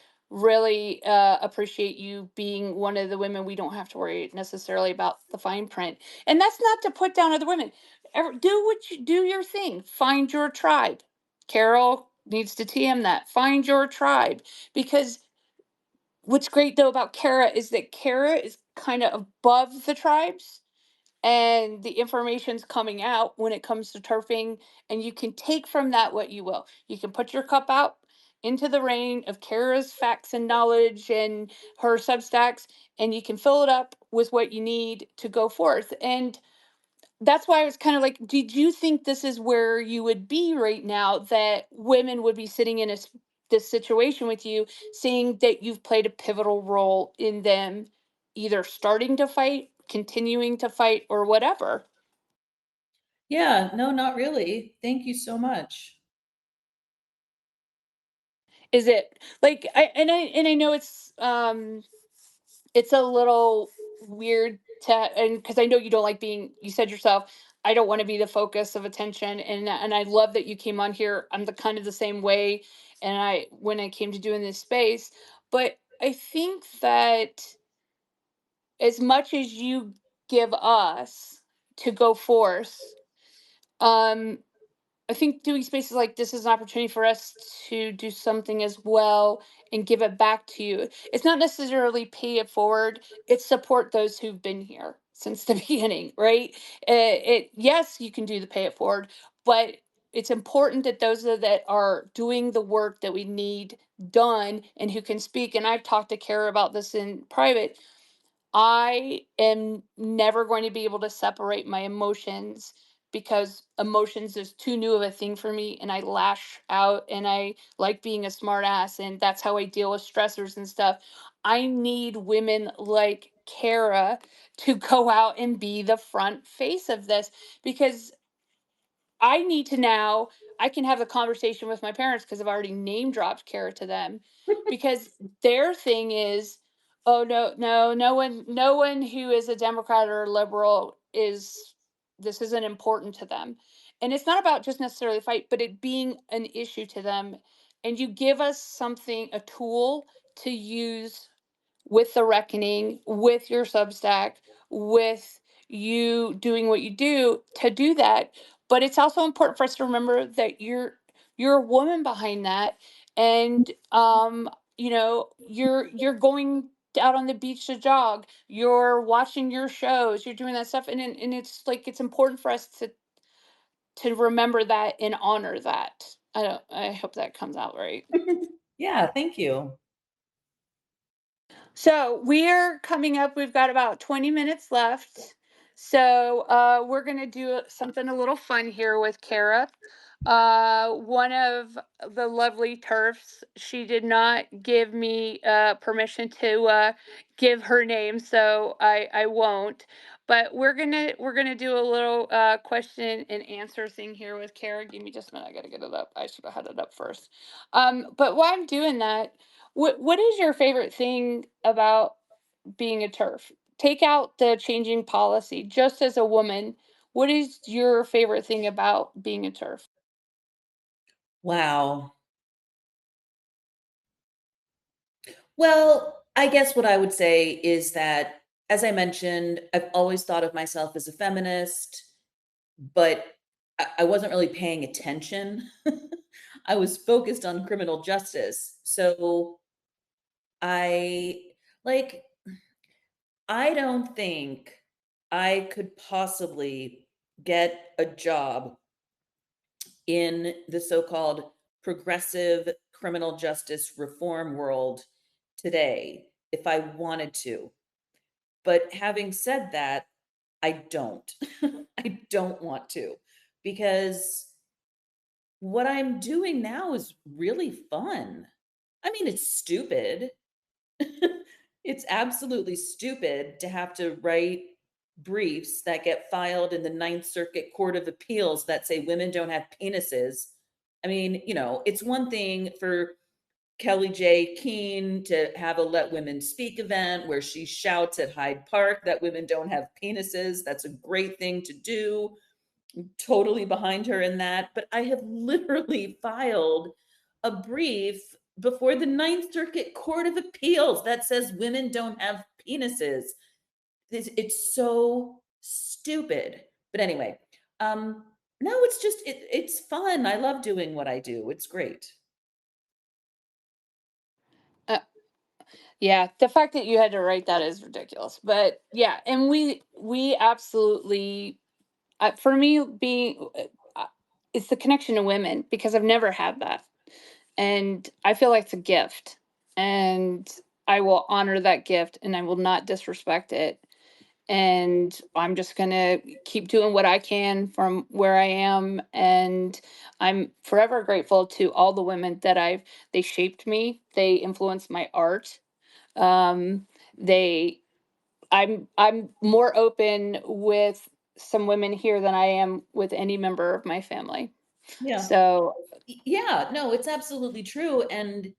Speaker 1: appreciate you being one of the women. We don't have to worry necessarily about the fine print, and that's not to put down other women. Do what you do, your thing, find your tribe. Carol needs to TM that, find your tribe, because what's great though about Kara is that Kara is kind of above the tribes, and the information's coming out when it comes to turfing, and you can take from that what you will. You can put your cup out into the rain of Kara's facts and knowledge and her substacks, and you can fill it up with what you need to go forth. And that's why I was kind of like, did you think this is where you would be right now, that women would be sitting in this situation with you, seeing that you've played a pivotal role in them either starting to fight, continuing to fight, or whatever?
Speaker 2: Yeah, no, not really. Thank you so much.
Speaker 1: Is it like, I know it's a little weird to, and because I know you don't like being, you said yourself, I don't want to be the focus of attention, and I love that you came on here. I'm the kind of the same way, and I when I came to doing this space, but I think that as much as you give us to go forth, um I think doing spaces like this is an opportunity for us to do something as well and give it back to you. It's not necessarily pay it forward, it's support those who've been here since the beginning, right? Yes, you can do the pay it forward, but it's important that that are doing the work that we need done and who can speak. And I've talked to Kara about this in private. I am never going to be able to separate my emotions, because emotions is too new of a thing for me, and I lash out, and I like being a smart ass, and that's how I deal with stressors and stuff. I need women like Kara to go out and be the front face of this, because I need to now, I can have a conversation with my parents because I've already name dropped Kara to them, because their thing is, oh no one who is a Democrat or a liberal is, this isn't important to them. And it's not about just necessarily fight, but it being an issue to them. And you give us something, a tool to use with the reckoning, with your Substack, with you doing what you do to do that. But it's also important for us to remember that you're a woman behind that, and you're going out on the beach to jog, you're watching your shows, you're doing that stuff, and it's like it's important for us to remember that and honor that. I hope that comes out right.
Speaker 2: Yeah, thank you.
Speaker 1: So we're coming up, we've got about 20 minutes left. So we're going to do something a little fun here with Kara. One of the lovely turfs, she did not give me permission to give her name, so I won't. But we're gonna do a little question and answer thing here with Kara. Give me just a minute, I gotta get it up. I should have had it up first. But while I'm doing that, what is your favorite thing about being a turf? Take out the changing policy. Just as a woman, what is your favorite thing about being a turf?
Speaker 2: Wow. Well, I guess what I would say is that, as I mentioned, I've always thought of myself as a feminist, but I wasn't really paying attention. I was focused on criminal justice. So I like, I don't think I could possibly get a job in the so-called progressive criminal justice reform world today if I wanted to. But having said that, I don't. I don't want to, because what I'm doing now is really fun. I mean, it's stupid. It's absolutely stupid to have to write briefs that get filed in the Ninth Circuit Court of Appeals that say women don't have penises I mean, it's one thing for Kelly J. Keene to have a Let Women Speak event where she shouts at Hyde Park that women don't have penises. That's a great thing to do. I'm totally behind her in that. But I have literally filed a brief before the Ninth Circuit Court of Appeals that says women don't have penises. It's so stupid. But anyway, no, it's just it's fun. I love doing what I do. It's great.
Speaker 1: Uh, yeah, the fact that you had to write that is ridiculous. But yeah, and we absolutely, for me, it's the connection to women because I've never had that, and I feel like it's a gift, and I will honor that gift, and I will not disrespect it. And I'm just going to keep doing what I can from where I am. And I'm forever grateful to all the women that they shaped me. They influenced my art. Um, they, I'm more open with some women here than I am with any member of my family.
Speaker 2: Yeah.
Speaker 1: So
Speaker 2: Yeah, no, it's absolutely true. And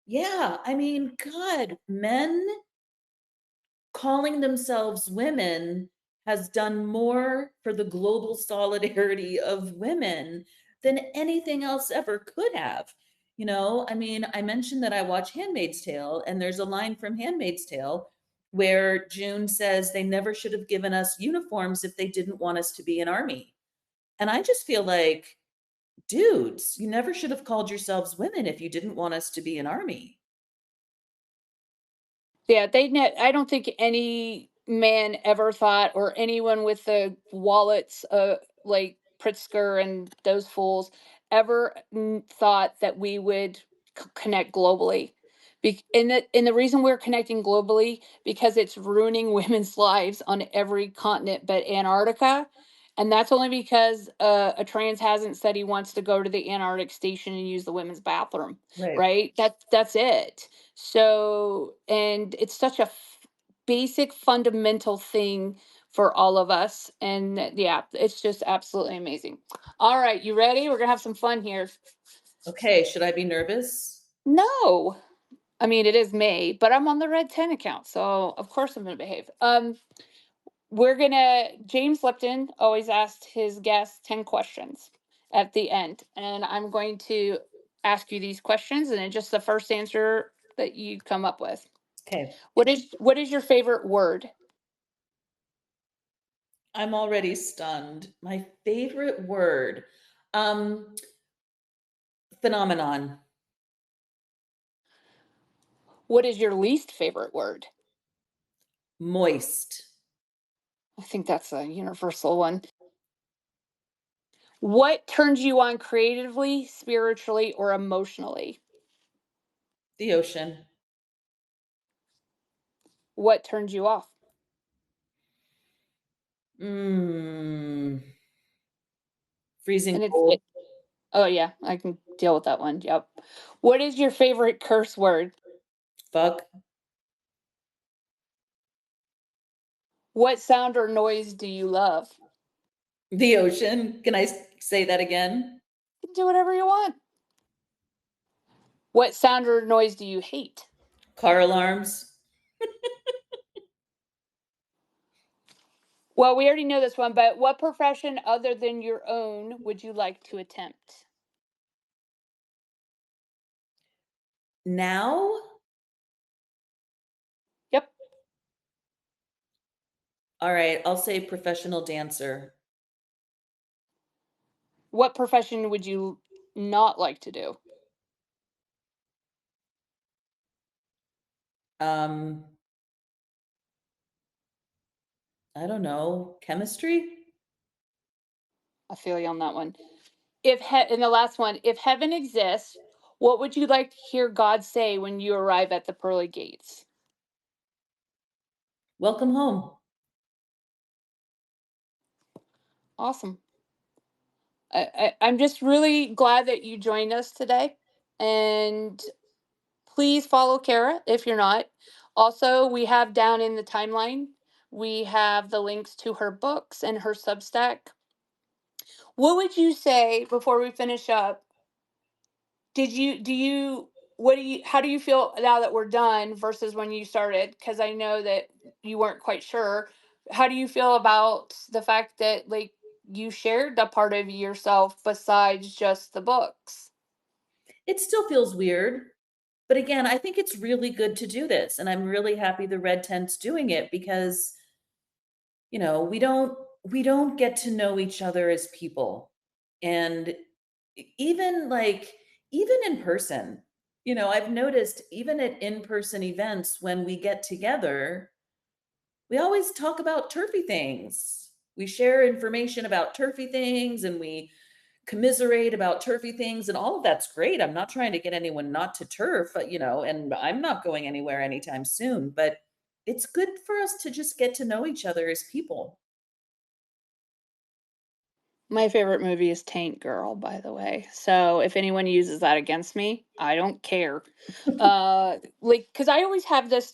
Speaker 2: yeah, I mean, God, men calling themselves women has done more for the global solidarity of women than anything else ever could have. I mean, I mentioned that I watch Handmaid's Tale, and there's a line from Handmaid's Tale where June says they never should have given us uniforms if they didn't want us to be an army. And I just feel like, dudes, you never should have called yourselves women if you didn't want us to be an army.
Speaker 1: yeah, I don't think any man ever thought, or anyone with the wallets, like Pritzker and those fools, ever thought that we would connect globally. And the reason we're connecting globally because it's ruining women's lives on every continent but Antarctica, and that's only because a trans hasn't said he wants to go to the Antarctic station and use the women's bathroom,
Speaker 2: Right.
Speaker 1: right? That's it. So, and it's such a basic fundamental thing for all of us. And yeah, it's just absolutely amazing. All right, you ready? We're going to have some fun here.
Speaker 2: Okay, should I be nervous?
Speaker 1: No. I mean, it is May, but I'm on the Red Tent account, so of course I'm going to behave. James Lipton always asked his guests 10 questions at the end, and I'm going to ask you these questions, and it's just the first answer that you come up with.
Speaker 2: Okay.
Speaker 1: What is your favorite word?
Speaker 2: I'm already stunned. My favorite word. Um, Phenomenon.
Speaker 1: What is your least favorite word?
Speaker 2: Moist.
Speaker 1: I think that's a universal one. What turns you on creatively, spiritually, or emotionally?
Speaker 2: The ocean.
Speaker 1: What turns you off?
Speaker 2: Mm, freezing
Speaker 1: And it's
Speaker 2: cold.
Speaker 1: oh yeah, I can deal with that one. Yep. What is your favorite curse word?
Speaker 2: Fuck.
Speaker 1: What sound or noise do you love?
Speaker 2: The ocean. Can I say that again?
Speaker 1: You can do whatever you want. What sound or noise do you hate?
Speaker 2: Car alarms.
Speaker 1: Well, we already know this one, but what profession other than your own would you like to attempt?
Speaker 2: Now,
Speaker 1: Yep.
Speaker 2: all right, I'll say professional dancer.
Speaker 1: What profession would you not like to do?
Speaker 2: Um, I don't know, chemistry?
Speaker 1: I feel you on that one. And the last one, if heaven exists, what would you like to hear God say when you arrive at the pearly gates?
Speaker 2: Welcome home.
Speaker 1: Awesome. I'm just really glad that you joined us today. And please follow Kara if you're not. Also, we have down in the timeline, we have the links to her books and her Substack. What would you say before we finish up? how do you feel now that we're done versus when you started? Because I know that you weren't quite sure. How do you feel about the fact that like you shared a part of yourself besides just the books?
Speaker 2: It still feels weird. But again, I think it's really good to do this. And I'm really happy the Red Tent's doing it because, we don't get to know each other as people. And even like even in person, I've noticed even at in-person events when we get together, we always talk about turfy things. We share information about turfy things and we commiserate about turfy things, and all of that's great. I'm not trying to get anyone not to turf, and I'm not going anywhere anytime soon, but it's good for us to just get to know each other as people.
Speaker 1: My favorite movie is Tank Girl, by the way. So if anyone uses that against me, I don't care. Like, because I always have this.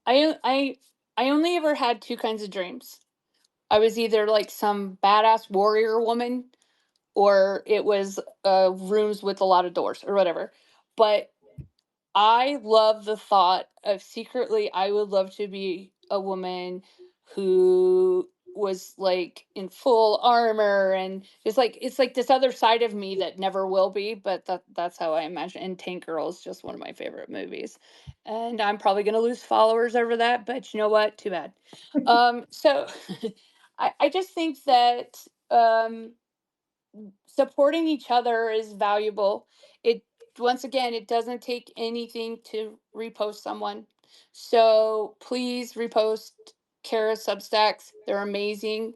Speaker 1: I only ever had two kinds of dreams. I was either like some badass warrior woman, or it was rooms with a lot of doors or whatever. But I love the thought of secretly, I would love to be a woman who was like in full armor, and it's like this other side of me that never will be, but that's how I imagine. And Tank Girl is just one of my favorite movies. And I'm probably gonna lose followers over that, but you know what? Too bad. So I just think that supporting each other is valuable. It Once again, it doesn't take anything to repost someone. So please repost Kara's Substacks. They're amazing.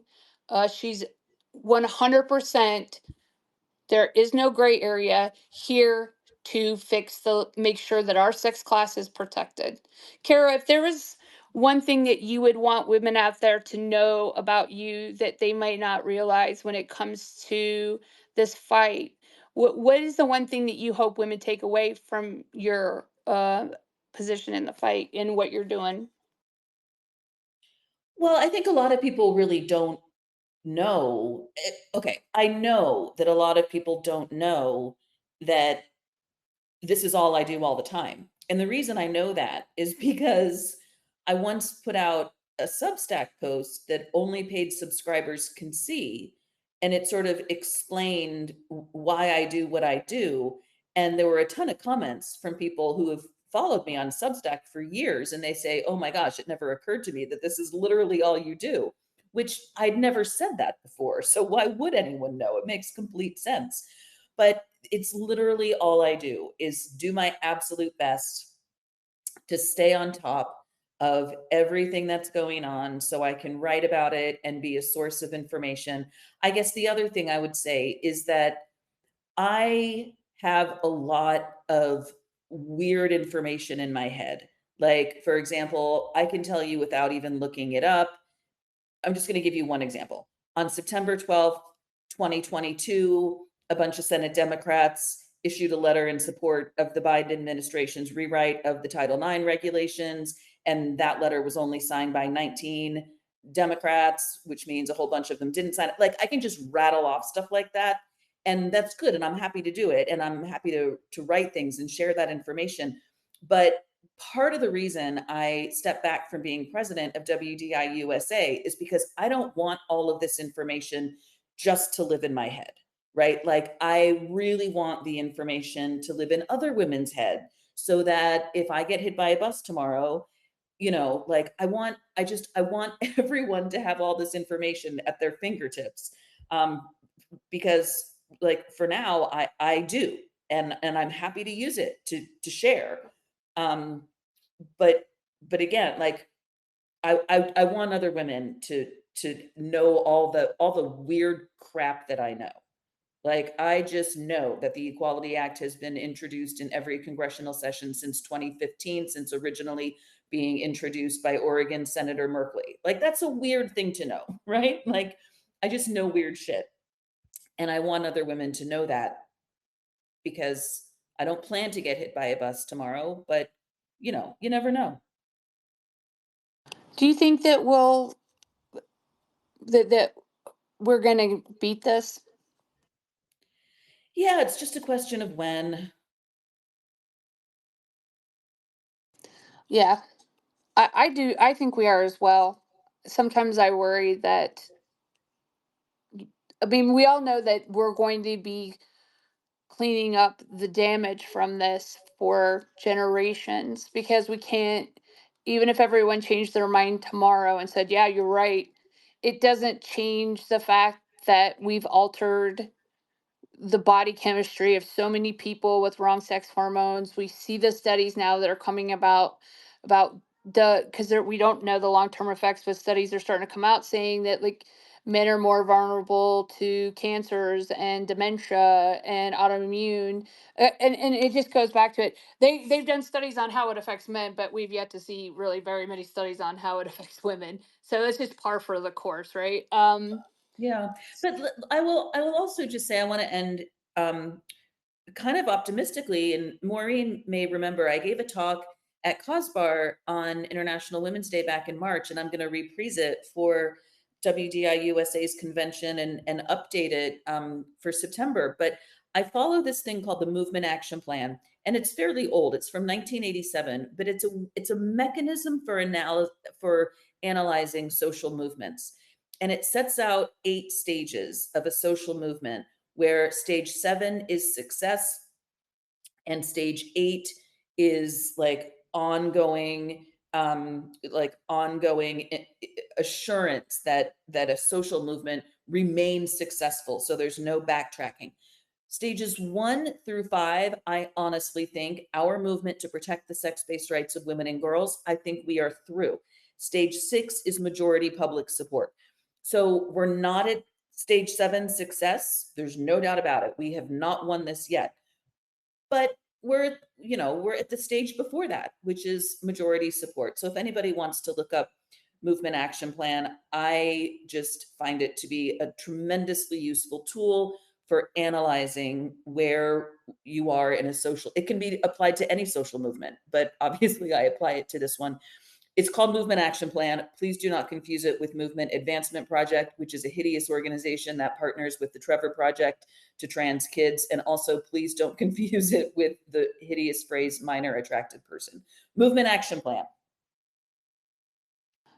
Speaker 1: She's 100%. There is no gray area here to make sure that our sex class is protected. Kara, if there was one thing that you would want women out there to know about you that they might not realize when it comes to this fight, what is the one thing that you hope women take away from your position in the fight and what you're doing?
Speaker 2: Well, I think a lot of people really don't know. Okay, I know that a lot of people don't know that this is all I do all the time. And the reason I know that is because I once put out a Substack post that only paid subscribers can see. And it sort of explained why I do what I do. And there were a ton of comments from people who have followed me on Substack for years. And they say, oh my gosh, it never occurred to me that this is literally all you do, which I'd never said that before. So why would anyone know? It makes complete sense. But it's literally all I do is do my absolute best to stay on top of everything that's going on so I can write about it and be a source of information. I guess the other thing I would say is that I have a lot of weird information in my head. Like, for example, I can tell you without even looking it up. I'm just going to give you one example. On September 12th, 2022, a bunch of Senate Democrats issued a letter in support of the Biden administration's rewrite of the Title IX regulations. And that letter was only signed by 19 Democrats, which means a whole bunch of them didn't sign it. Like, I can just rattle off stuff like that. And that's good. And I'm happy to do it. And I'm happy to write things and share that information. But part of the reason I stepped back from being president of WDI USA is because I don't want all of this information just to live in my head, right? Like, I really want the information to live in other women's head so that if I get hit by a bus tomorrow, like, I want everyone to have all this information at their fingertips. Because like for now, I do, and I'm happy to use it to share. Um, but again, like, I want other women to know all the weird crap that I know. Like, I just know that the Equality Act has been introduced in every congressional session since 2015, since originally being introduced by Oregon Senator Merkley. Like, that's a weird thing to know, right? Like, I just know weird shit. And I want other women to know that because I don't plan to get hit by a bus tomorrow, but you never know.
Speaker 1: Do you think that that we're gonna beat this?
Speaker 2: Yeah, it's just a question of when.
Speaker 1: Yeah, I do. I think we are as well. Sometimes I worry that, I mean, we all know that we're going to be cleaning up the damage from this for generations, because we can't, even if everyone changed their mind tomorrow and said, yeah, you're right, it doesn't change the fact that we've altered the body chemistry of so many people with wrong sex hormones. We see the studies now that are coming about the, because we don't know the long term effects, but studies are starting to come out saying that, like, men are more vulnerable to cancers and dementia and autoimmune. And it just goes back to it. They've done studies on how it affects men, but we've yet to see really very many studies on how it affects women. So it's just par for the course, right?
Speaker 2: Yeah, but I will also just say I want to end um, kind of optimistically. And Maureen may remember I gave a talk at COSBAR on International Women's Day back in March, and I'm going to reprise it for WDI USA's convention and update it for September. But I follow this thing called the Movement Action Plan, and it's fairly old. It's from 1987, but it's a mechanism for analyzing social movements, and it sets out 8 stages of a social movement, where stage 7 is success and stage 8 is ongoing assurance that a social movement remains successful, so there's no backtracking. Stages 1 through 5, I honestly think our movement to protect the sex-based rights of women and girls, I think we are through. Stage 6 is majority public support. So we're not at stage 7 success. There's no doubt about it. We have not won this yet. But we're at the stage before that, which is majority support. So if anybody wants to look up Movement Action Plan, I just find it to be a tremendously useful tool for analyzing where you are in a social. It can be applied to any social movement, but obviously I apply it to this one. It's called Movement Action Plan. Please do not confuse it with Movement Advancement Project, which is a hideous organization that partners with the Trevor Project to trans kids. And also, please don't confuse it with the hideous phrase minor attracted person. Movement Action Plan.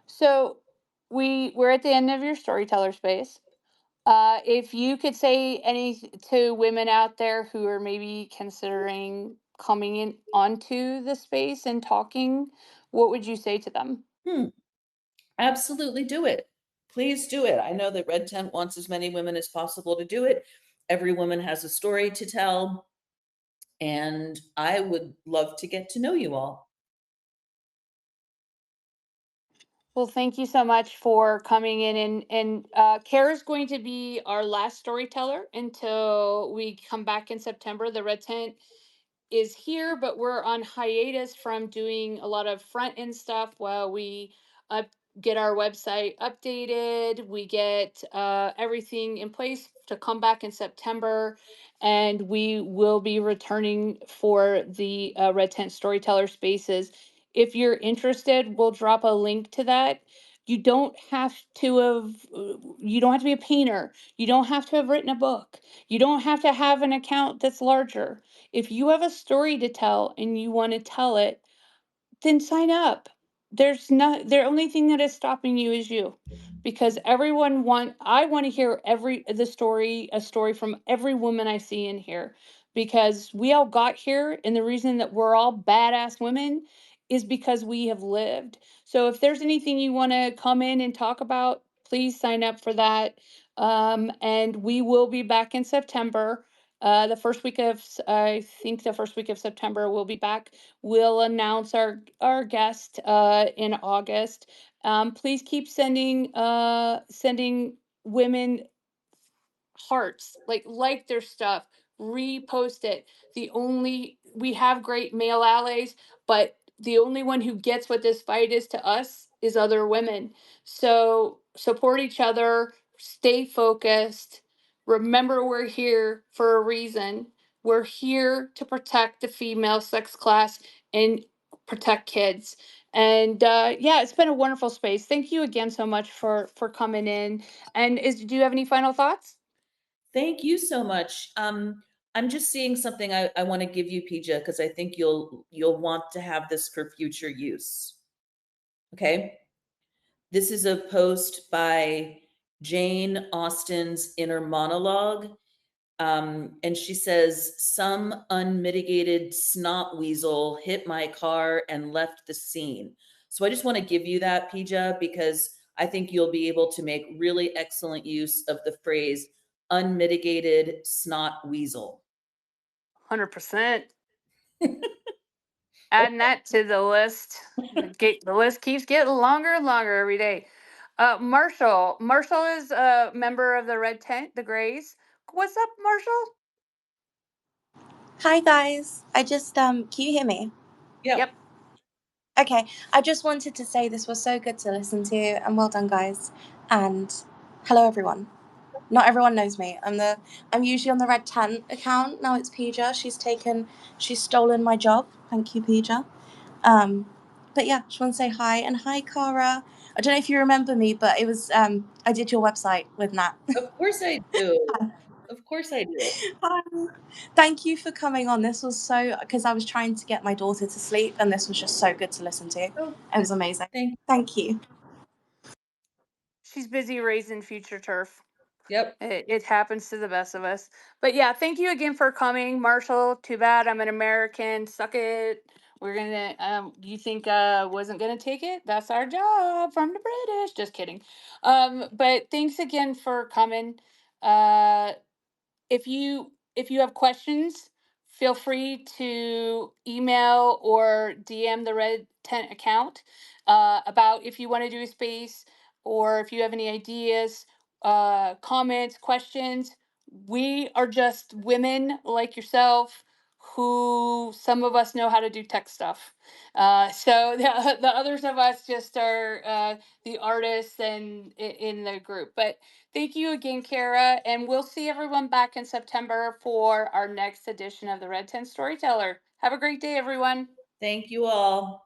Speaker 1: So we're at the end of your storyteller space. If you could say any to women out there who are maybe considering coming in onto the space and talking, what would you say to them?
Speaker 2: Absolutely do it. Please do it. I know that Red Tent wants as many women as possible to do it. Every woman has a story to tell, and I would love to get to know you all.
Speaker 1: Well, thank you so much for coming in, and Kara's going to be our last storyteller until we come back in September. The Red Tent is here, but we're on hiatus from doing a lot of front end stuff while we up, get our website updated. We get everything in place to come back in September, and we will be returning for the Red Tent Storyteller Spaces. If you're interested, we'll drop a link to that. You don't have to you don't have to be a painter. You don't have to have written a book. You don't have to have an account that's larger. If you have a story to tell and you want to tell it, then sign up. There's not, the only thing that is stopping you is you. Because I want to hear a story from every woman I see in here. Because we all got here, and the reason that we're all badass women is because we have lived. So if there's anything you want to come in and talk about, please sign up for that. And we will be back in September. I think the first week of September, we'll be back. We'll announce our guest in August. Please keep sending women hearts, like their stuff, repost it. We have great male allies, but the only one who gets what this fight is to us is other women. So support each other, stay focused. Remember, we're here for a reason. We're here to protect the female sex class and protect kids. And yeah, it's been a wonderful space. Thank you again so much for coming in. And do you have any final thoughts?
Speaker 2: Thank you so much. I'm just seeing something I want to give you, Pija, because I think you'll want to have this for future use. Okay. This is a post by Jane Austen's Inner Monologue. And she says, some unmitigated snot weasel hit my car and left the scene. So I just want to give you that, Pija, because I think you'll be able to make really excellent use of the phrase unmitigated snot weasel.
Speaker 1: 100%. Adding that to the list. The list keeps getting longer and longer every day. Marshall. Marshall is a member of the Red Tent, the Grays. What's up, Marshall?
Speaker 6: Hi guys, I just can you hear me?
Speaker 2: Yep.
Speaker 6: Okay, I just wanted to say this was so good to listen to, and well done guys. And hello everyone. Not everyone knows me. I'm usually on the Red Tent account. Now it's Pija. She's stolen my job. Thank you, Pija. But yeah, just want to say hi, and hi Cara. I don't know if you remember me, but it was I did your website with Nat.
Speaker 2: Of course I do. Of course I do.
Speaker 6: Hi. Thank you for coming on. This was so, because I was trying to get my daughter to sleep, and this was just so good to listen to.
Speaker 2: Oh,
Speaker 6: It was amazing.
Speaker 2: thank
Speaker 6: you.
Speaker 1: She's busy raising future turf.
Speaker 2: Yep.
Speaker 1: It happens to the best of us. But yeah, thank you again for coming, Marshall. Too bad I'm an American. Suck it. We're gonna you think wasn't gonna take it? That's our job from the British. Just kidding. But thanks again for coming. If you have questions, feel free to email or DM the Red Tent account about if you want to do a space or if you have any ideas, comments, questions. We are just women like yourself who some of us know how to do tech stuff. So the others of us just are the artists and in the group. But thank you again, Kara, and we'll see everyone back in September for our next edition of the Red Tent Storyteller. Have a great day, everyone.
Speaker 2: Thank you all.